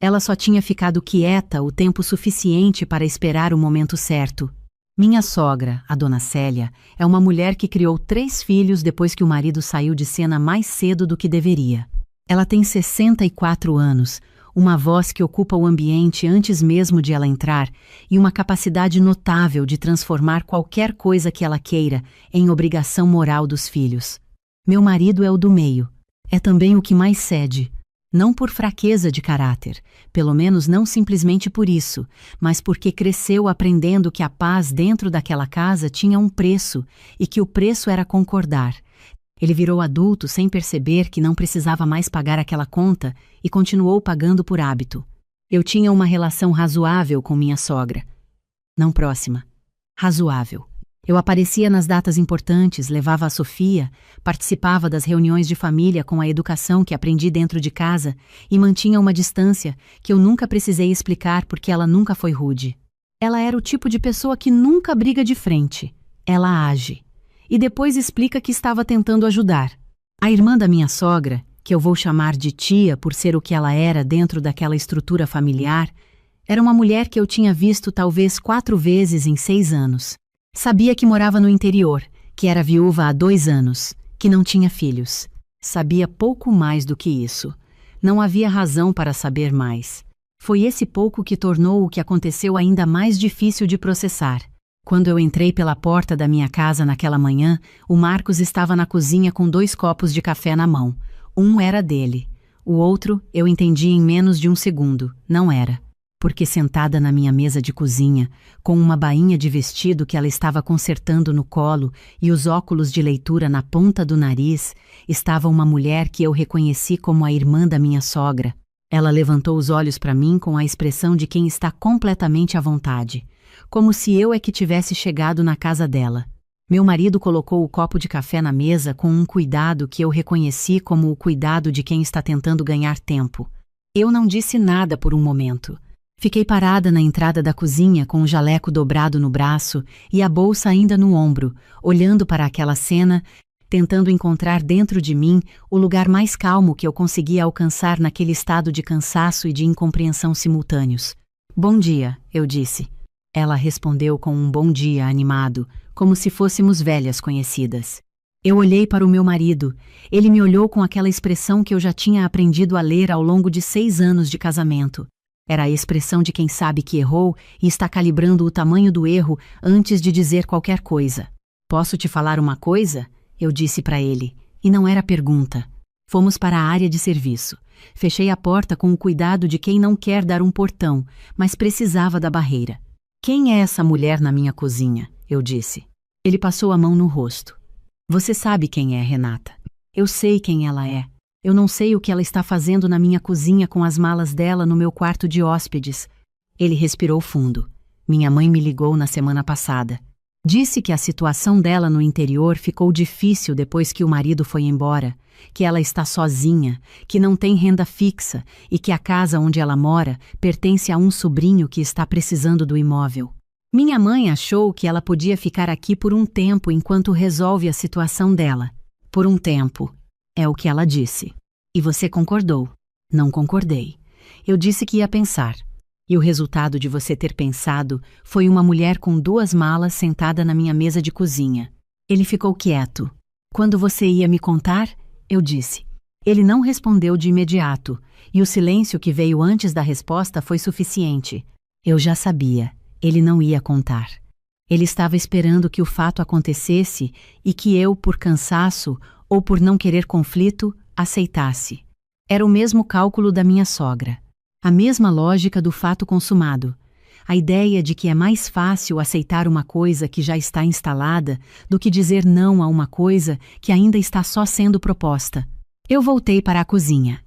Ela só tinha ficado quieta o tempo suficiente para esperar o momento certo. Minha sogra, a dona Célia, é uma mulher que criou 3 filhos depois que o marido saiu de cena mais cedo do que deveria. Ela tem 64 anos, uma voz que ocupa o ambiente antes mesmo de ela entrar e uma capacidade notável de transformar qualquer coisa que ela queira em obrigação moral dos filhos. Meu marido é o do meio. É também o que mais cede. Não por fraqueza de caráter, pelo menos não simplesmente por isso, mas porque cresceu aprendendo que a paz dentro daquela casa tinha um preço e que o preço era concordar. Ele virou adulto sem perceber que não precisava mais pagar aquela conta e continuou pagando por hábito. Eu tinha uma relação razoável com minha sogra. Não próxima. Razoável. Eu aparecia nas datas importantes, levava a Sofia, participava das reuniões de família com a educação que aprendi dentro de casa e mantinha uma distância que eu nunca precisei explicar porque ela nunca foi rude. Ela era o tipo de pessoa que nunca briga de frente. Ela age. E depois explica que estava tentando ajudar. A irmã da minha sogra, que eu vou chamar de tia por ser o que ela era dentro daquela estrutura familiar, era uma mulher que eu tinha visto talvez 4 vezes em 6 anos. Sabia que morava no interior, que era viúva há 2 anos, que não tinha filhos. Sabia pouco mais do que isso. Não havia razão para saber mais. Foi esse pouco que tornou o que aconteceu ainda mais difícil de processar. Quando eu entrei pela porta da minha casa naquela manhã, o Marcos estava na cozinha com 2 copos de café na mão. Um era dele. O outro, eu entendi em menos de 1 segundo, não era. Porque sentada na minha mesa de cozinha, com uma bainha de vestido que ela estava consertando no colo e os óculos de leitura na ponta do nariz, estava uma mulher que eu reconheci como a irmã da minha sogra. Ela levantou os olhos para mim com a expressão de quem está completamente à vontade. Como se eu é que tivesse chegado na casa dela. Meu marido colocou o copo de café na mesa com um cuidado que eu reconheci como o cuidado de quem está tentando ganhar tempo. Eu não disse nada por um momento. Fiquei parada na entrada da cozinha com o jaleco dobrado no braço e a bolsa ainda no ombro, olhando para aquela cena, tentando encontrar dentro de mim o lugar mais calmo que eu conseguia alcançar naquele estado de cansaço e de incompreensão simultâneos. "Bom dia", eu disse. Ela respondeu com um bom dia animado, como se fôssemos velhas conhecidas. Eu olhei para o meu marido. Ele me olhou com aquela expressão que eu já tinha aprendido a ler ao longo de 6 anos de casamento. Era a expressão de quem sabe que errou e está calibrando o tamanho do erro antes de dizer qualquer coisa. "Posso te falar uma coisa?", eu disse para ele, e não era pergunta. Fomos para a área de serviço. Fechei a porta com o cuidado de quem não quer dar um portão, mas precisava da barreira. "Quem é essa mulher na minha cozinha?", eu disse. Ele passou a mão no rosto. "Você sabe quem é, Renata. Eu sei quem ela é. Eu não sei o que ela está fazendo na minha cozinha com as malas dela no meu quarto de hóspedes." Ele respirou fundo. "Minha mãe me ligou na semana passada." Disse que a situação dela no interior ficou difícil depois que o marido foi embora, que ela está sozinha, que não tem renda fixa e que a casa onde ela mora pertence a um sobrinho que está precisando do imóvel. Minha mãe achou que ela podia ficar aqui por um tempo enquanto resolve a situação dela. Por um tempo, é o que ela disse. E você concordou? Não concordei. Eu disse que ia pensar. E o resultado de você ter pensado foi uma mulher com 2 malas sentada na minha mesa de cozinha. Ele ficou quieto. Quando você ia me contar? Eu disse. Ele não respondeu de imediato, e o silêncio que veio antes da resposta foi suficiente. Eu já sabia. Ele não ia contar. Ele estava esperando que o fato acontecesse e que eu, por cansaço ou por não querer conflito, aceitasse. Era o mesmo cálculo da minha sogra. A mesma lógica do fato consumado. A ideia de que é mais fácil aceitar uma coisa que já está instalada do que dizer não a uma coisa que ainda está só sendo proposta. Eu voltei para a cozinha.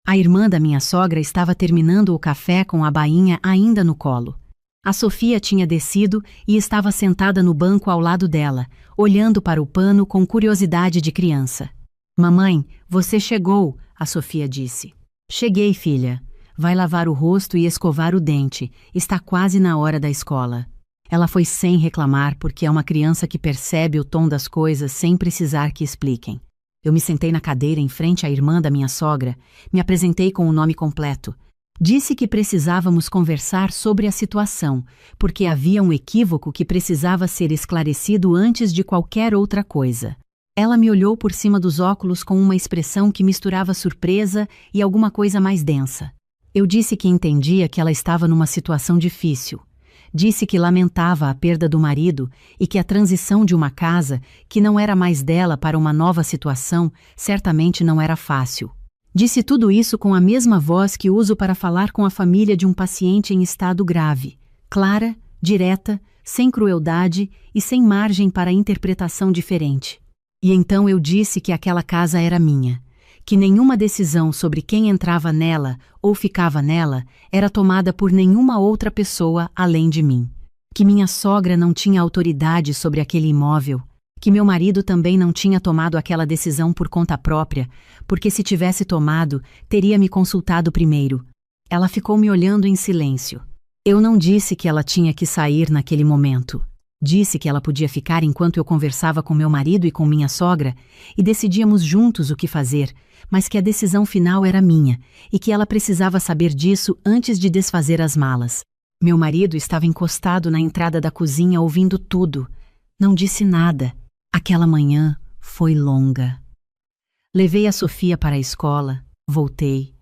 A irmã da minha sogra estava terminando o café com a bainha ainda no colo. A Sofia tinha descido e estava sentada no banco ao lado dela, olhando para o pano com curiosidade de criança. Mamãe, você chegou, a Sofia disse. Cheguei, filha. Vai lavar o rosto e escovar o dente. Está quase na hora da escola. Ela foi sem reclamar porque é uma criança que percebe o tom das coisas sem precisar que expliquem. Eu me sentei na cadeira em frente à irmã da minha sogra, me apresentei com o nome completo. Disse que precisávamos conversar sobre a situação, porque havia um equívoco que precisava ser esclarecido antes de qualquer outra coisa. Ela me olhou por cima dos óculos com uma expressão que misturava surpresa e alguma coisa mais densa. Eu disse que entendia que ela estava numa situação difícil. Disse que lamentava a perda do marido e que a transição de uma casa, que não era mais dela, para uma nova situação, certamente não era fácil. Disse tudo isso com a mesma voz que uso para falar com a família de um paciente em estado grave, clara, direta, sem crueldade e sem margem para interpretação diferente. E então eu disse que aquela casa era minha, que nenhuma decisão sobre quem entrava nela ou ficava nela era tomada por nenhuma outra pessoa além de mim, que minha sogra não tinha autoridade sobre aquele imóvel, que meu marido também não tinha tomado aquela decisão por conta própria, porque se tivesse tomado, teria me consultado primeiro. Ela ficou me olhando em silêncio. Eu não disse que ela tinha que sair naquele momento. Disse que ela podia ficar enquanto eu conversava com meu marido e com minha sogra e decidíamos juntos o que fazer, mas que a decisão final era minha e que ela precisava saber disso antes de desfazer as malas. Meu marido estava encostado na entrada da cozinha ouvindo tudo. Não disse nada. Aquela manhã foi longa. Levei a Sofia para a escola, voltei.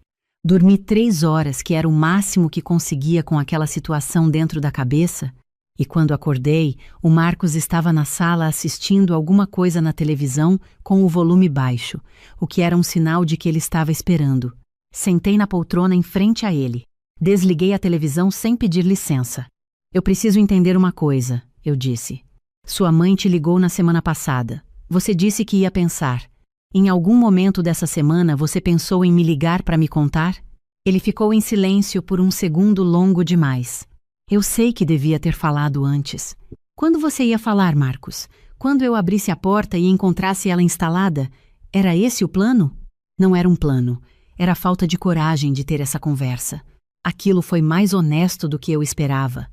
Dormi 3 horas, que era o máximo que conseguia com aquela situação dentro da cabeça, e quando acordei, o Marcos estava na sala assistindo alguma coisa na televisão com o volume baixo, o que era um sinal de que ele estava esperando. Sentei na poltrona em frente a ele. Desliguei a televisão sem pedir licença. Eu preciso entender uma coisa, eu disse. Sua mãe te ligou na semana passada. Você disse que ia pensar. Em algum momento dessa semana você pensou em me ligar para me contar? Ele ficou em silêncio por um segundo longo demais. Eu sei que devia ter falado antes. Quando você ia falar, Marcos? Quando eu abrisse a porta e encontrasse ela instalada? Era esse o plano? Não era um plano. Era falta de coragem de ter essa conversa. Aquilo foi mais honesto do que eu esperava.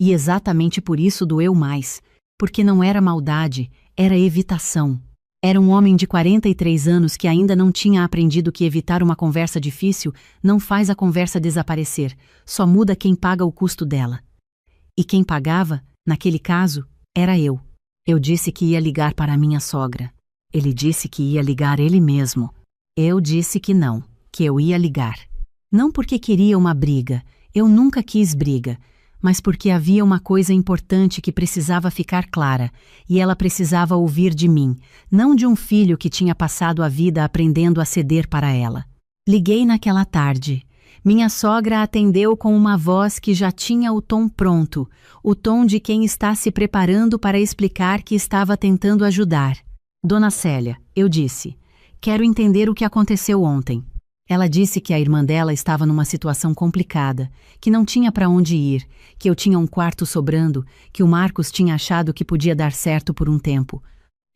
E exatamente por isso doeu mais. Porque não era maldade, era evitação. Era um homem de 43 anos que ainda não tinha aprendido que evitar uma conversa difícil não faz a conversa desaparecer, só muda quem paga o custo dela. E quem pagava, naquele caso, era eu. Eu disse que ia ligar para a minha sogra. Ele disse que ia ligar ele mesmo. Eu disse que não, que eu ia ligar. Não porque queria uma briga, eu nunca quis briga, mas porque havia uma coisa importante que precisava ficar clara, e ela precisava ouvir de mim, não de um filho que tinha passado a vida aprendendo a ceder para ela. Liguei naquela tarde. Minha sogra atendeu com uma voz que já tinha o tom pronto, o tom de quem está se preparando para explicar que estava tentando ajudar. Dona Célia, eu disse, quero entender o que aconteceu ontem. Ela disse que a irmã dela estava numa situação complicada, que não tinha para onde ir, que eu tinha um quarto sobrando, que o Marcos tinha achado que podia dar certo por um tempo.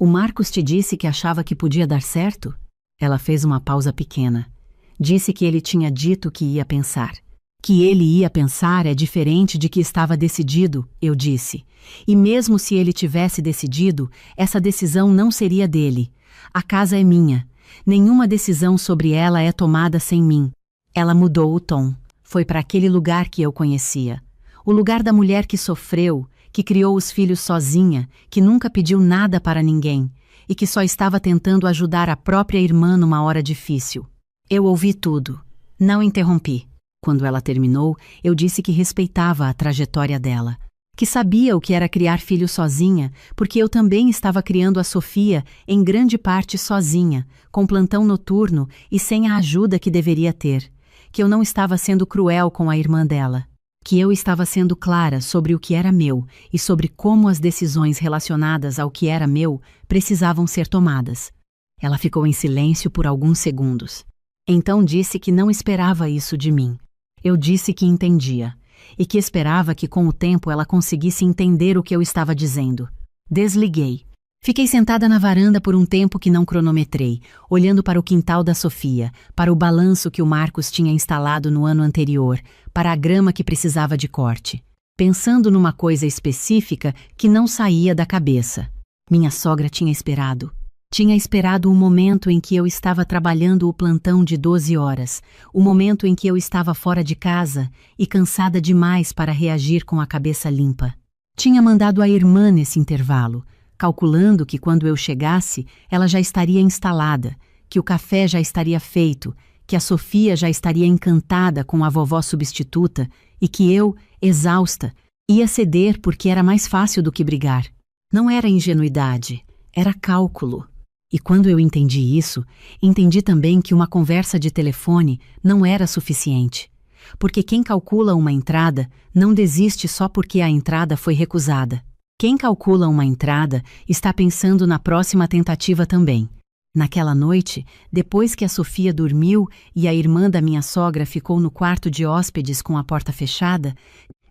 O Marcos te disse que achava que podia dar certo? Ela fez uma pausa pequena. Disse que ele tinha dito que ia pensar. Que ele ia pensar é diferente de que estava decidido, eu disse. E mesmo se ele tivesse decidido, essa decisão não seria dele. A casa é minha. Nenhuma decisão sobre ela é tomada sem mim. Ela mudou o tom. Foi para aquele lugar que eu conhecia. O lugar da mulher que sofreu, que criou os filhos sozinha, que nunca pediu nada para ninguém e que só estava tentando ajudar a própria irmã numa hora difícil. Eu ouvi tudo. Não interrompi. Quando ela terminou, eu disse que respeitava a trajetória dela, que sabia o que era criar filhos sozinha, porque eu também estava criando a Sofia em grande parte sozinha, com plantão noturno e sem a ajuda que deveria ter, que eu não estava sendo cruel com a irmã dela, que eu estava sendo clara sobre o que era meu e sobre como as decisões relacionadas ao que era meu precisavam ser tomadas. Ela ficou em silêncio por alguns segundos. Então disse que não esperava isso de mim. Eu disse que entendia, e que esperava que com o tempo ela conseguisse entender o que eu estava dizendo. Desliguei. Fiquei sentada na varanda por um tempo que não cronometrei, olhando para o quintal da Sofia, para o balanço que o Marcos tinha instalado no ano anterior, para a grama que precisava de corte, pensando numa coisa específica que não saía da cabeça. Minha sogra tinha esperado. Tinha esperado o momento em que eu estava trabalhando o plantão de 12 horas, o momento em que eu estava fora de casa e cansada demais para reagir com a cabeça limpa. Tinha mandado a irmã nesse intervalo, calculando que quando eu chegasse, ela já estaria instalada, que o café já estaria feito, que a Sofia já estaria encantada com a vovó substituta e que eu, exausta, ia ceder porque era mais fácil do que brigar. Não era ingenuidade, era cálculo. E quando eu entendi isso, entendi também que uma conversa de telefone não era suficiente. Porque quem calcula uma entrada não desiste só porque a entrada foi recusada. Quem calcula uma entrada está pensando na próxima tentativa também. Naquela noite, depois que a Sofia dormiu e a irmã da minha sogra ficou no quarto de hóspedes com a porta fechada,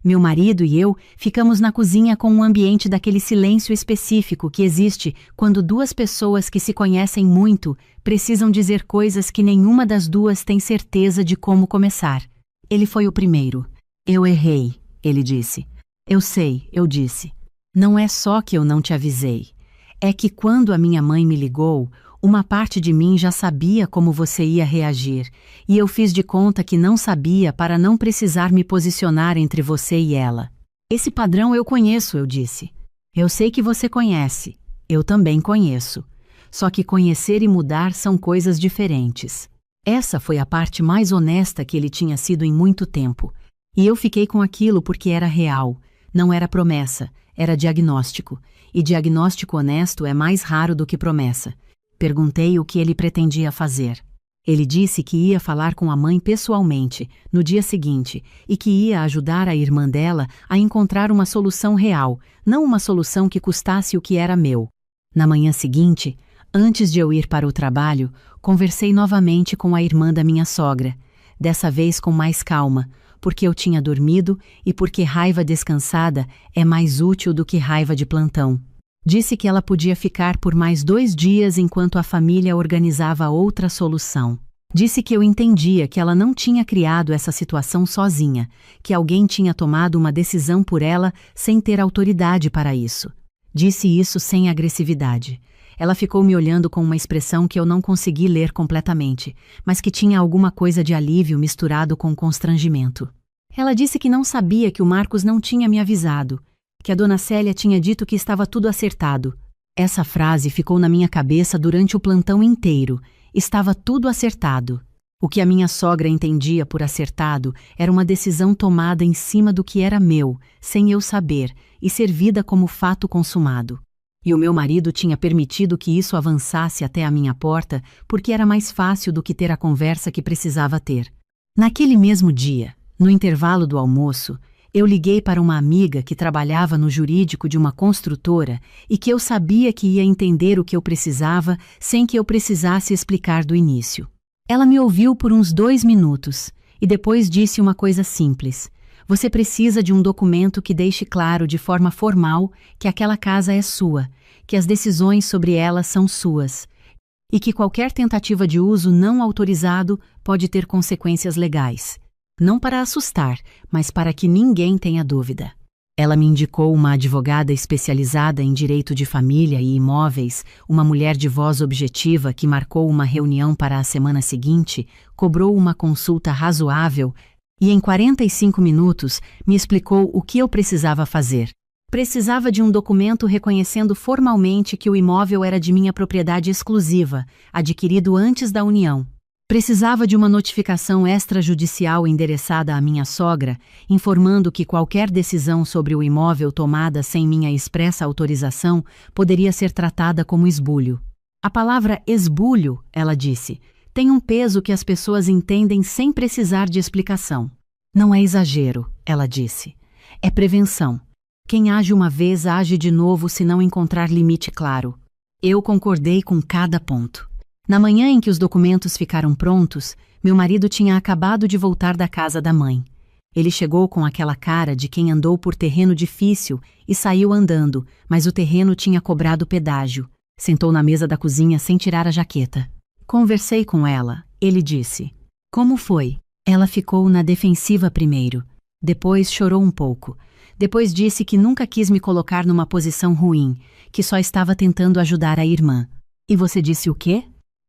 meu marido e eu ficamos na cozinha com um ambiente daquele silêncio específico que existe quando duas pessoas que se conhecem muito precisam dizer coisas que nenhuma das duas tem certeza de como começar. Ele foi o primeiro. Eu errei, ele disse. Eu sei, eu disse. Não é só que eu não te avisei. É que quando a minha mãe me ligou, uma parte de mim já sabia como você ia reagir, e eu fiz de conta que não sabia para não precisar me posicionar entre você e ela. Esse padrão eu conheço, eu disse. Eu sei que você conhece. Eu também conheço. Só que conhecer e mudar são coisas diferentes. Essa foi a parte mais honesta que ele tinha sido em muito tempo. E eu fiquei com aquilo porque era real. Não era promessa, era diagnóstico. E diagnóstico honesto é mais raro do que promessa. Perguntei o que ele pretendia fazer. Ele disse que ia falar com a mãe pessoalmente, no dia seguinte, e que ia ajudar a irmã dela a encontrar uma solução real, não uma solução que custasse o que era meu. Na manhã seguinte, antes de eu ir para o trabalho, conversei novamente com a irmã da minha sogra, dessa vez com mais calma, porque eu tinha dormido e porque raiva descansada é mais útil do que raiva de plantão. Disse que ela podia ficar por mais 2 dias enquanto a família organizava outra solução. Disse que eu entendia que ela não tinha criado essa situação sozinha, que alguém tinha tomado uma decisão por ela sem ter autoridade para isso. Disse isso sem agressividade. Ela ficou me olhando com uma expressão que eu não consegui ler completamente, mas que tinha alguma coisa de alívio misturado com constrangimento. Ela disse que não sabia que o Marcos não tinha me avisado, que a dona Célia tinha dito que estava tudo acertado. Essa frase ficou na minha cabeça durante o plantão inteiro. Estava tudo acertado. O que a minha sogra entendia por acertado era uma decisão tomada em cima do que era meu, sem eu saber, e servida como fato consumado. E o meu marido tinha permitido que isso avançasse até a minha porta porque era mais fácil do que ter a conversa que precisava ter. Naquele mesmo dia, no intervalo do almoço, eu liguei para uma amiga que trabalhava no jurídico de uma construtora e que eu sabia que ia entender o que eu precisava sem que eu precisasse explicar do início. Ela me ouviu por uns 2 minutos e depois disse uma coisa simples. Você precisa de um documento que deixe claro de forma formal que aquela casa é sua, que as decisões sobre ela são suas e que qualquer tentativa de uso não autorizado pode ter consequências legais. Não para assustar, mas para que ninguém tenha dúvida. Ela me indicou uma advogada especializada em direito de família e imóveis, uma mulher de voz objetiva que marcou uma reunião para a semana seguinte, cobrou uma consulta razoável e em 45 minutos me explicou o que eu precisava fazer. Precisava de um documento reconhecendo formalmente que o imóvel era de minha propriedade exclusiva, adquirido antes da união. Precisava de uma notificação extrajudicial endereçada à minha sogra, informando que qualquer decisão sobre o imóvel tomada sem minha expressa autorização poderia ser tratada como esbulho. A palavra esbulho, ela disse, tem um peso que as pessoas entendem sem precisar de explicação. Não é exagero, ela disse. É prevenção. Quem age uma vez age de novo se não encontrar limite claro. Eu concordei com cada ponto. Na manhã em que os documentos ficaram prontos, meu marido tinha acabado de voltar da casa da mãe. Ele chegou com aquela cara de quem andou por terreno difícil e saiu andando, mas o terreno tinha cobrado pedágio. Sentou na mesa da cozinha sem tirar a jaqueta. Conversei com ela. Ele disse: "Como foi?" Ela ficou na defensiva primeiro. Depois chorou um pouco. Depois disse que nunca quis me colocar numa posição ruim, que só estava tentando ajudar a irmã. E você disse o quê?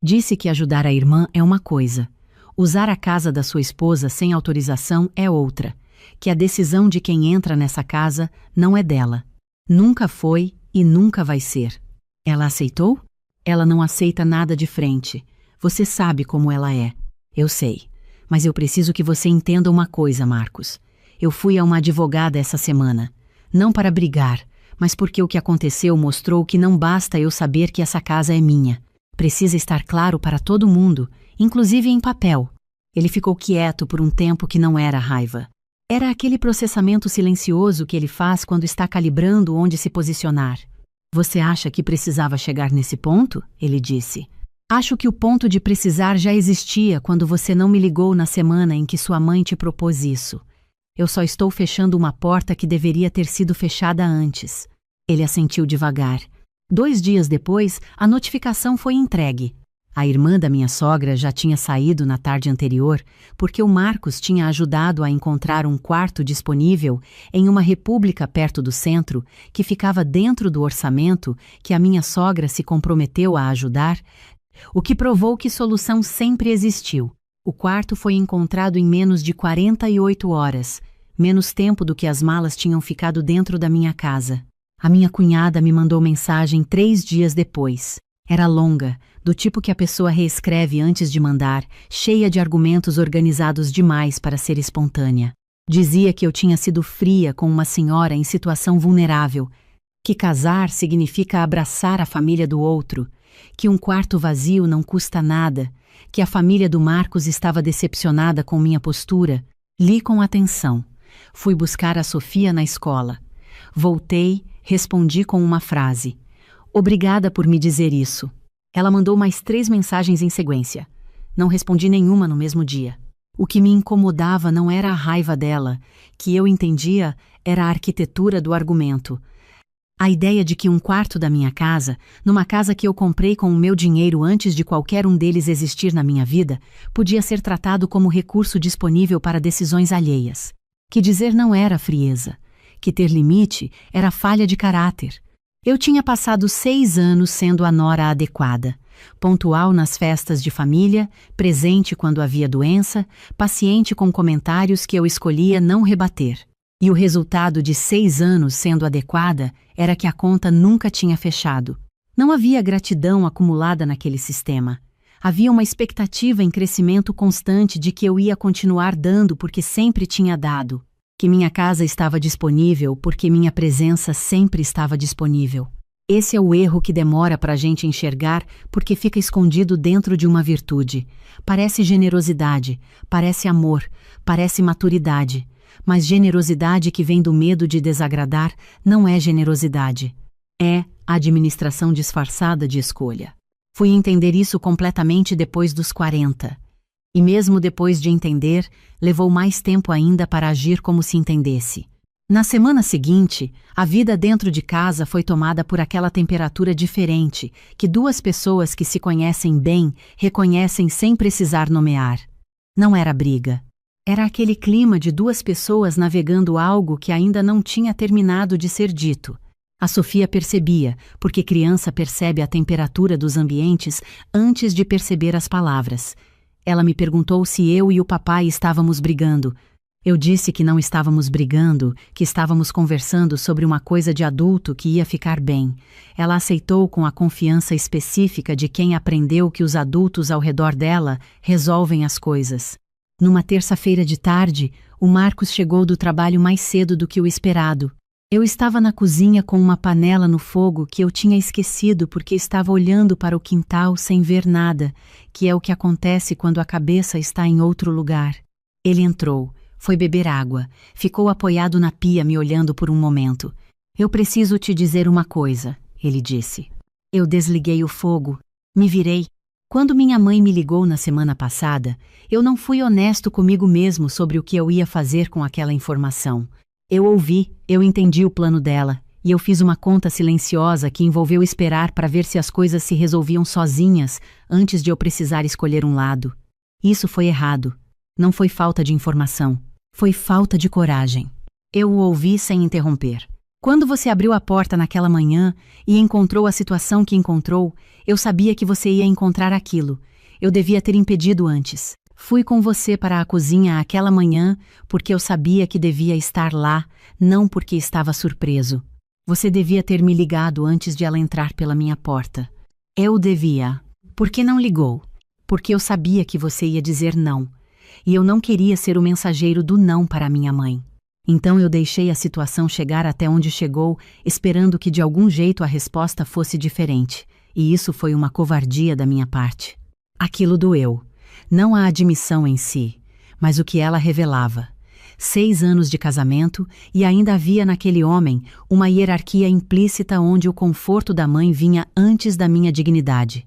Disse que ajudar a irmã é uma coisa. Usar a casa da sua esposa sem autorização é outra. Que a decisão de quem entra nessa casa não é dela. Nunca foi e nunca vai ser. Ela aceitou? Ela não aceita nada de frente. Você sabe como ela é. Eu sei. Mas eu preciso que você entenda uma coisa, Marcos. Eu fui a uma advogada essa semana. Não para brigar, mas porque o que aconteceu mostrou que não basta eu saber que essa casa é minha. Precisa estar claro para todo mundo, inclusive em papel. Ele ficou quieto por um tempo que não era raiva. Era aquele processamento silencioso que ele faz quando está calibrando onde se posicionar. Você acha que precisava chegar nesse ponto? Ele disse. Acho que o ponto de precisar já existia quando você não me ligou na semana em que sua mãe te propôs isso. Eu só estou fechando uma porta que deveria ter sido fechada antes. Ele assentiu devagar. 2 dias depois, a notificação foi entregue. A irmã da minha sogra já tinha saído na tarde anterior porque o Marcos tinha ajudado a encontrar um quarto disponível em uma república perto do centro que ficava dentro do orçamento que a minha sogra se comprometeu a ajudar, o que provou que solução sempre existiu. O quarto foi encontrado em menos de 48 horas, menos tempo do que as malas tinham ficado dentro da minha casa. A minha cunhada me mandou mensagem 3 dias depois. Era longa, do tipo que a pessoa reescreve antes de mandar, cheia de argumentos organizados demais para ser espontânea. Dizia que eu tinha sido fria com uma senhora em situação vulnerável, que casar significa abraçar a família do outro, que um quarto vazio não custa nada, que a família do Marcos estava decepcionada com minha postura. Li com atenção. Fui buscar a Sofia na escola. Voltei, respondi com uma frase. Obrigada por me dizer isso. Ela mandou mais 3 mensagens em sequência. Não respondi nenhuma no mesmo dia. O que me incomodava não era a raiva dela, que eu entendia era a arquitetura do argumento. A ideia de que um quarto da minha casa, numa casa que eu comprei com o meu dinheiro antes de qualquer um deles existir na minha vida, podia ser tratado como recurso disponível para decisões alheias. Que dizer não era frieza. Que ter limite era falha de caráter. Eu tinha passado 6 anos sendo a nora adequada, pontual nas festas de família, presente quando havia doença, paciente com comentários que eu escolhia não rebater. E o resultado de 6 anos sendo adequada era que a conta nunca tinha fechado. Não havia gratidão acumulada naquele sistema. Havia uma expectativa em crescimento constante de que eu ia continuar dando porque sempre tinha dado. Que minha casa estava disponível porque minha presença sempre estava disponível. Esse é o erro que demora para a gente enxergar porque fica escondido dentro de uma virtude. Parece generosidade, parece amor, parece maturidade. Mas generosidade que vem do medo de desagradar não é generosidade. É administração disfarçada de escolha. Fui entender isso completamente depois dos 40. E mesmo depois de entender, levou mais tempo ainda para agir como se entendesse. Na semana seguinte, a vida dentro de casa foi tomada por aquela temperatura diferente que duas pessoas que se conhecem bem reconhecem sem precisar nomear. Não era briga. Era aquele clima de duas pessoas navegando algo que ainda não tinha terminado de ser dito. A Sofia percebia, porque criança percebe a temperatura dos ambientes antes de perceber as palavras. Ela me perguntou se eu e o papai estávamos brigando. Eu disse que não estávamos brigando, que estávamos conversando sobre uma coisa de adulto que ia ficar bem. Ela aceitou com a confiança específica de quem aprendeu que os adultos ao redor dela resolvem as coisas. Numa terça-feira de tarde, o Marcos chegou do trabalho mais cedo do que o esperado. Eu estava na cozinha com uma panela no fogo que eu tinha esquecido porque estava olhando para o quintal sem ver nada, que é o que acontece quando a cabeça está em outro lugar. Ele entrou, foi beber água, ficou apoiado na pia me olhando por um momento. Eu preciso te dizer uma coisa, ele disse. Eu desliguei o fogo, me virei. Quando minha mãe me ligou na semana passada, eu não fui honesto comigo mesmo sobre o que eu ia fazer com aquela informação. Eu ouvi, eu entendi o plano dela, e eu fiz uma conta silenciosa que envolveu esperar para ver se as coisas se resolviam sozinhas antes de eu precisar escolher um lado. Isso foi errado. Não foi falta de informação. Foi falta de coragem. Eu o ouvi sem interromper. Quando você abriu a porta naquela manhã e encontrou a situação que encontrou, eu sabia que você ia encontrar aquilo. Eu devia ter impedido antes. Fui com você para a cozinha aquela manhã porque eu sabia que devia estar lá, não porque estava surpreso. Você devia ter me ligado antes de ela entrar pela minha porta. Eu devia. Por que não ligou? Porque eu sabia que você ia dizer não. E eu não queria ser o mensageiro do não para minha mãe. Então eu deixei a situação chegar até onde chegou, esperando que de algum jeito a resposta fosse diferente. E isso foi uma covardia da minha parte. Aquilo doeu. Não a admissão em si, mas o que ela revelava. 6 anos de casamento e ainda havia naquele homem uma hierarquia implícita onde o conforto da mãe vinha antes da minha dignidade.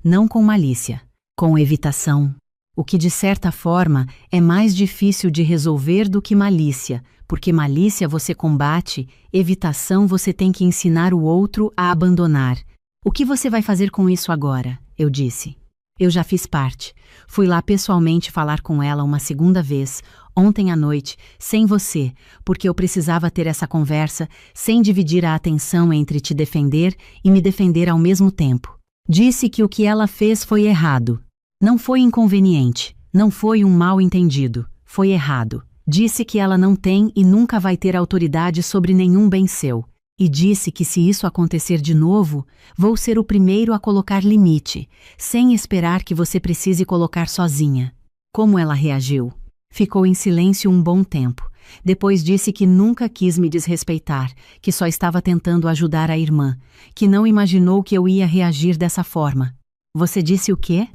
Não com malícia, com evitação. O que de certa forma é mais difícil de resolver do que malícia, porque malícia você combate, evitação você tem que ensinar o outro a abandonar. O que você vai fazer com isso agora? Eu disse. Eu já fiz parte. Fui lá pessoalmente falar com ela uma segunda vez, ontem à noite, sem você, porque eu precisava ter essa conversa sem dividir a atenção entre te defender e me defender ao mesmo tempo. Disse que o que ela fez foi errado. Não foi inconveniente, não foi um mal-entendido, foi errado. Disse que ela não tem e nunca vai ter autoridade sobre nenhum bem seu. E disse que se isso acontecer de novo, vou ser o primeiro a colocar limite, sem esperar que você precise colocar sozinha. Como ela reagiu? Ficou em silêncio um bom tempo. Depois disse que nunca quis me desrespeitar, que só estava tentando ajudar a irmã, que não imaginou que eu ia reagir dessa forma. Você disse o quê?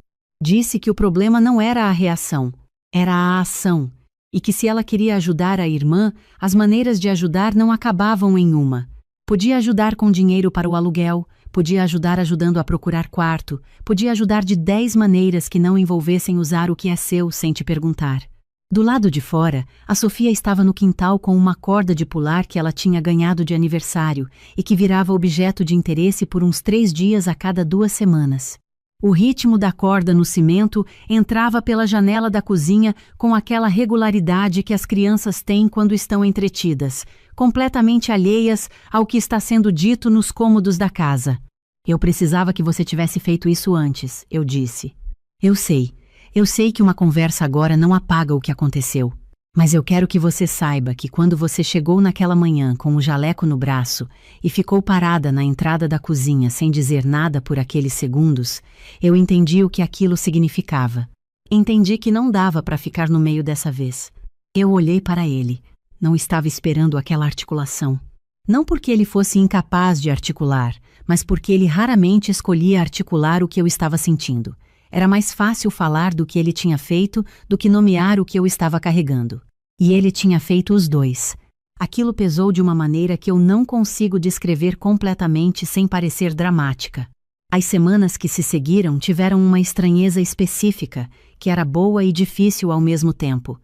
Disse que o problema não era a reação, era a ação, e que se ela queria ajudar a irmã, as maneiras de ajudar não acabavam em uma. Podia ajudar com dinheiro para o aluguel, podia ajudar ajudando a procurar quarto, podia ajudar de 10 maneiras que não envolvessem usar o que é seu sem te perguntar. Do lado de fora, a Sofia estava no quintal com uma corda de pular que ela tinha ganhado de aniversário e que virava objeto de interesse por uns 3 dias a cada 2 semanas. O ritmo da corda no cimento entrava pela janela da cozinha com aquela regularidade que as crianças têm quando estão entretidas, completamente alheias ao que está sendo dito nos cômodos da casa. Eu precisava que você tivesse feito isso antes, eu disse. Eu sei que uma conversa agora não apaga o que aconteceu. Mas eu quero que você saiba que quando você chegou naquela manhã com o jaleco no braço e ficou parada na entrada da cozinha sem dizer nada por aqueles segundos, eu entendi o que aquilo significava. Entendi que não dava para ficar no meio dessa vez. Eu olhei para ele. Não estava esperando aquela articulação. Não porque ele fosse incapaz de articular, mas porque ele raramente escolhia articular o que eu estava sentindo. Era mais fácil falar do que ele tinha feito do que nomear o que eu estava carregando. E ele tinha feito os dois. Aquilo pesou de uma maneira que eu não consigo descrever completamente sem parecer dramática. As semanas que se seguiram tiveram uma estranheza específica, que era boa e difícil ao mesmo tempo.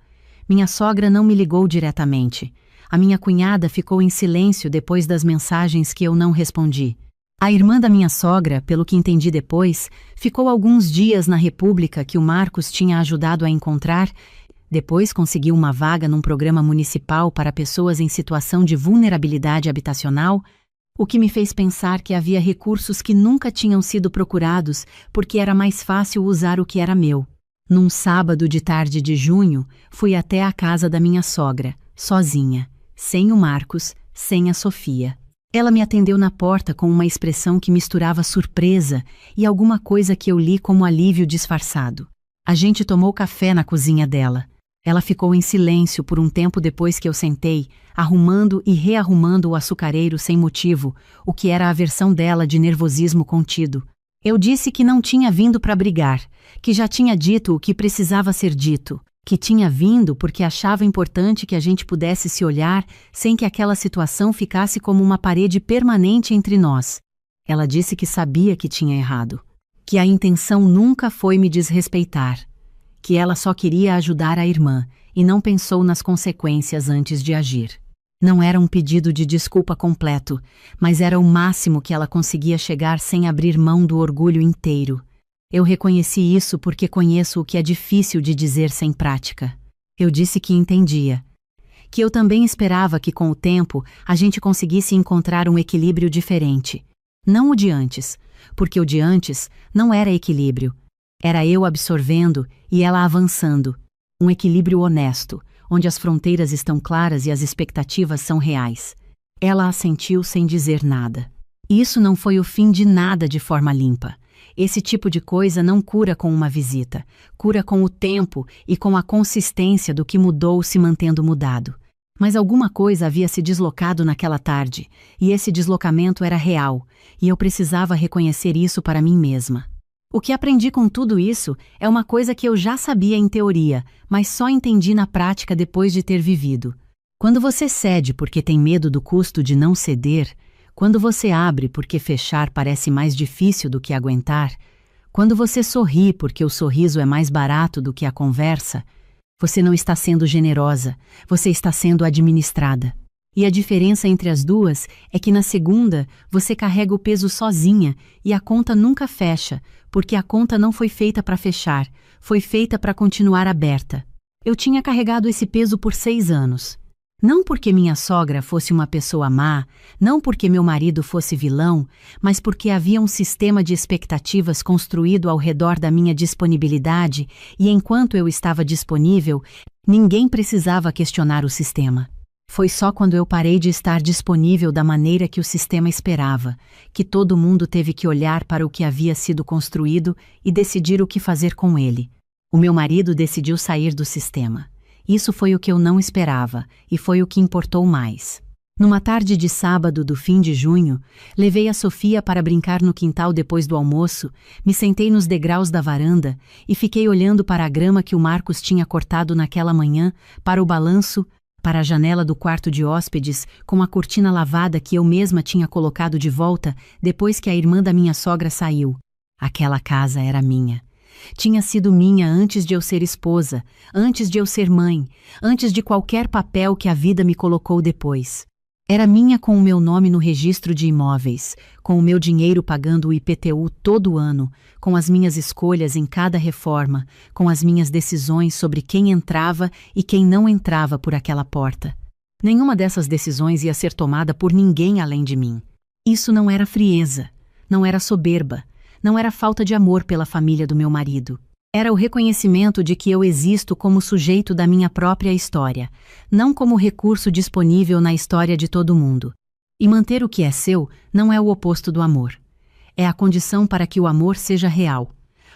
Minha sogra não me ligou diretamente. A minha cunhada ficou em silêncio depois das mensagens que eu não respondi. A irmã da minha sogra, pelo que entendi depois, ficou alguns dias na República que o Marcos tinha ajudado a encontrar. Depois conseguiu uma vaga num programa municipal para pessoas em situação de vulnerabilidade habitacional, o que me fez pensar que havia recursos que nunca tinham sido procurados porque era mais fácil usar o que era meu. Num sábado de tarde de junho, fui até a casa da minha sogra, sozinha, sem o Marcos, sem a Sofia. Ela me atendeu na porta com uma expressão que misturava surpresa e alguma coisa que eu li como alívio disfarçado. A gente tomou café na cozinha dela. Ela ficou em silêncio por um tempo depois que eu sentei, arrumando e rearrumando o açucareiro sem motivo, o que era a versão dela de nervosismo contido. Eu disse que não tinha vindo para brigar, que já tinha dito o que precisava ser dito, que tinha vindo porque achava importante que a gente pudesse se olhar sem que aquela situação ficasse como uma parede permanente entre nós. Ela disse que sabia que tinha errado, que a intenção nunca foi me desrespeitar, que ela só queria ajudar a irmã e não pensou nas consequências antes de agir. Não era um pedido de desculpa completo, mas era o máximo que ela conseguia chegar sem abrir mão do orgulho inteiro. Eu reconheci isso porque conheço o que é difícil de dizer sem prática. Eu disse que entendia, que eu também esperava que com o tempo a gente conseguisse encontrar um equilíbrio diferente. Não o de antes, porque o de antes não era equilíbrio. Era eu absorvendo e ela avançando. Um equilíbrio honesto, onde as fronteiras estão claras e as expectativas são reais. Ela assentiu sem dizer nada. Isso não foi o fim de nada de forma limpa. Esse tipo de coisa não cura com uma visita, cura com o tempo e com a consistência do que mudou se mantendo mudado. Mas alguma coisa havia se deslocado naquela tarde, e esse deslocamento era real, e eu precisava reconhecer isso para mim mesma. O que aprendi com tudo isso é uma coisa que eu já sabia em teoria, mas só entendi na prática depois de ter vivido. Quando você cede porque tem medo do custo de não ceder, quando você abre porque fechar parece mais difícil do que aguentar, quando você sorri porque o sorriso é mais barato do que a conversa, você não está sendo generosa, você está sendo administrada. E a diferença entre as duas é que na segunda você carrega o peso sozinha e a conta nunca fecha, porque a conta não foi feita para fechar, foi feita para continuar aberta. Eu tinha carregado esse peso por 6 anos. Não porque minha sogra fosse uma pessoa má, não porque meu marido fosse vilão, mas porque havia um sistema de expectativas construído ao redor da minha disponibilidade e enquanto eu estava disponível, ninguém precisava questionar o sistema. Foi só quando eu parei de estar disponível da maneira que o sistema esperava, que todo mundo teve que olhar para o que havia sido construído e decidir o que fazer com ele. O meu marido decidiu sair do sistema. Isso foi o que eu não esperava, e foi o que importou mais. Numa tarde de sábado do fim de junho, levei a Sofia para brincar no quintal depois do almoço, me sentei nos degraus da varanda e fiquei olhando para a grama que o Marcos tinha cortado naquela manhã, para o balanço, para a janela do quarto de hóspedes, com a cortina lavada que eu mesma tinha colocado de volta depois que a irmã da minha sogra saiu. Aquela casa era minha. Tinha sido minha antes de eu ser esposa, antes de eu ser mãe, antes de qualquer papel que a vida me colocou depois. Era minha com o meu nome no registro de imóveis, com o meu dinheiro pagando o IPTU todo ano, com as minhas escolhas em cada reforma, com as minhas decisões sobre quem entrava e quem não entrava por aquela porta. Nenhuma dessas decisões ia ser tomada por ninguém além de mim. Isso não era frieza, não era soberba, não era falta de amor pela família do meu marido. Era o reconhecimento de que eu existo como sujeito da minha própria história, não como recurso disponível na história de todo mundo. E manter o que é seu não é o oposto do amor. É a condição para que o amor seja real.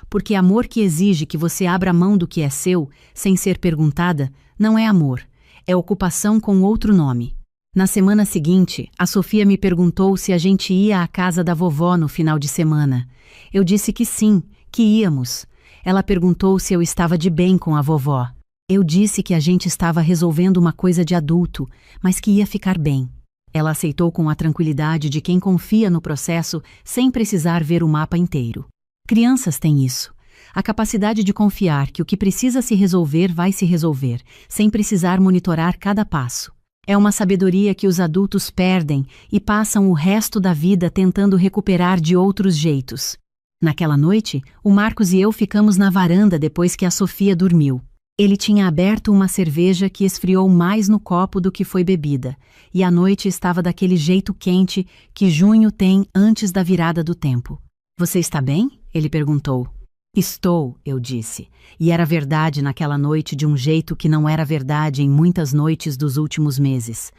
Porque amor que exige que você abra mão do que é seu, sem ser perguntada, não é amor, é ocupação com outro nome. Na semana seguinte, a Sofia me perguntou se a gente ia à casa da vovó no final de semana. Eu disse que sim, que íamos. Ela perguntou se eu estava de bem com a vovó. Eu disse que a gente estava resolvendo uma coisa de adulto, mas que ia ficar bem. Ela aceitou com a tranquilidade de quem confia no processo sem precisar ver o mapa inteiro. Crianças têm isso. A capacidade de confiar que o que precisa se resolver vai se resolver, sem precisar monitorar cada passo. É uma sabedoria que os adultos perdem e passam o resto da vida tentando recuperar de outros jeitos. Naquela noite, o Marcos e eu ficamos na varanda depois que a Sofia dormiu. Ele tinha aberto uma cerveja que esfriou mais no copo do que foi bebida, e a noite estava daquele jeito quente que junho tem antes da virada do tempo. "Você está bem?" ele perguntou. "Estou", eu disse, e era verdade naquela noite de um jeito que não era verdade em muitas noites dos últimos meses.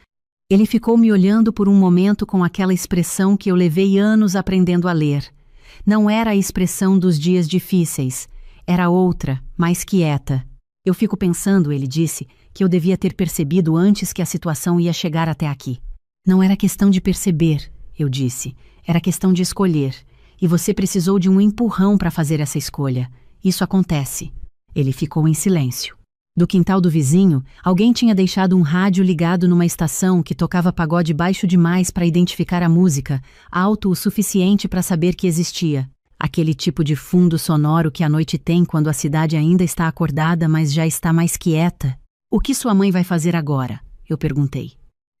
Ele ficou me olhando por um momento com aquela expressão que eu levei anos aprendendo a ler. Não era a expressão dos dias difíceis, era outra, mais quieta. "Eu fico pensando", ele disse, "que eu devia ter percebido antes que a situação ia chegar até aqui." "Não era questão de perceber", eu disse, "era questão de escolher. E você precisou de um empurrão para fazer essa escolha. Isso acontece." Ele ficou em silêncio. Do quintal do vizinho, alguém tinha deixado um rádio ligado numa estação que tocava pagode baixo demais para identificar a música, alto o suficiente para saber que existia. Aquele tipo de fundo sonoro que a noite tem quando a cidade ainda está acordada, mas já está mais quieta. "O que sua mãe vai fazer agora?" eu perguntei.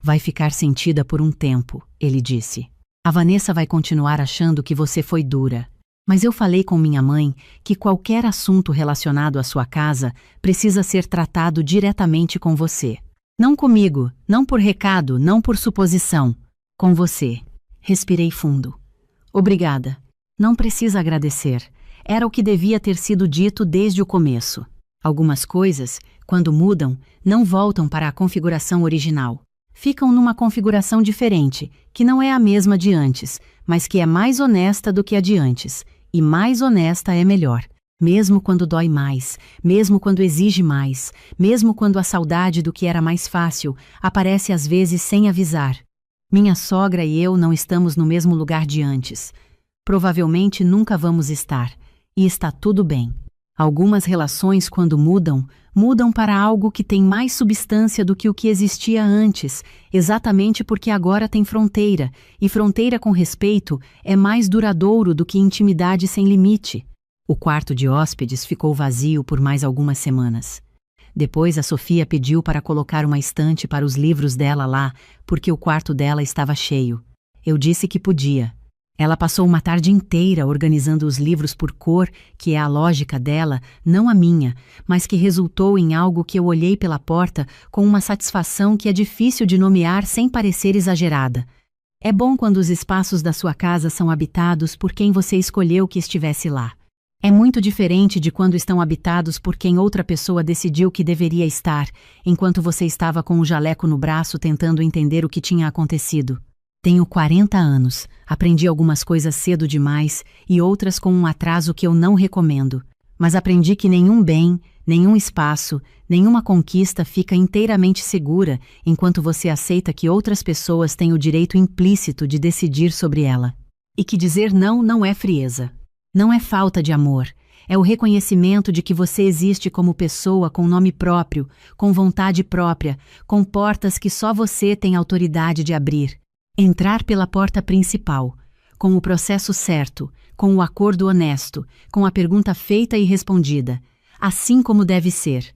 "Vai ficar sentida por um tempo", ele disse. "A Vanessa vai continuar achando que você foi dura. Mas eu falei com minha mãe que qualquer assunto relacionado à sua casa precisa ser tratado diretamente com você. Não comigo, não por recado, não por suposição. Com você." Respirei fundo. "Obrigada. Não precisa agradecer. Era o que devia ter sido dito desde o começo. Algumas coisas, quando mudam, não voltam para a configuração original. Ficam numa configuração diferente, que não é a mesma de antes, mas que é mais honesta do que a de antes. E mais honesta é melhor. Mesmo quando dói mais, mesmo quando exige mais, mesmo quando a saudade do que era mais fácil aparece às vezes sem avisar. Minha sogra e eu não estamos no mesmo lugar de antes. Provavelmente nunca vamos estar. E está tudo bem. Algumas relações, quando mudam, mudam para algo que tem mais substância do que o que existia antes, exatamente porque agora tem fronteira, e fronteira com respeito é mais duradouro do que intimidade sem limite. O quarto de hóspedes ficou vazio por mais algumas semanas. Depois a Sofia pediu para colocar uma estante para os livros dela lá, porque o quarto dela estava cheio. Eu disse que podia. Ela passou uma tarde inteira organizando os livros por cor, que é a lógica dela, não a minha, mas que resultou em algo que eu olhei pela porta com uma satisfação que é difícil de nomear sem parecer exagerada. É bom quando os espaços da sua casa são habitados por quem você escolheu que estivesse lá. É muito diferente de quando estão habitados por quem outra pessoa decidiu que deveria estar, enquanto você estava com o jaleco no braço tentando entender o que tinha acontecido. Tenho 40 anos, aprendi algumas coisas cedo demais e outras com um atraso que eu não recomendo. Mas aprendi que nenhum bem, nenhum espaço, nenhuma conquista fica inteiramente segura enquanto você aceita que outras pessoas têm o direito implícito de decidir sobre ela. E que dizer não não é frieza. Não é falta de amor. É o reconhecimento de que você existe como pessoa com nome próprio, com vontade própria, com portas que só você tem autoridade de abrir. Entrar pela porta principal, com o processo certo, com o acordo honesto, com a pergunta feita e respondida, assim como deve ser.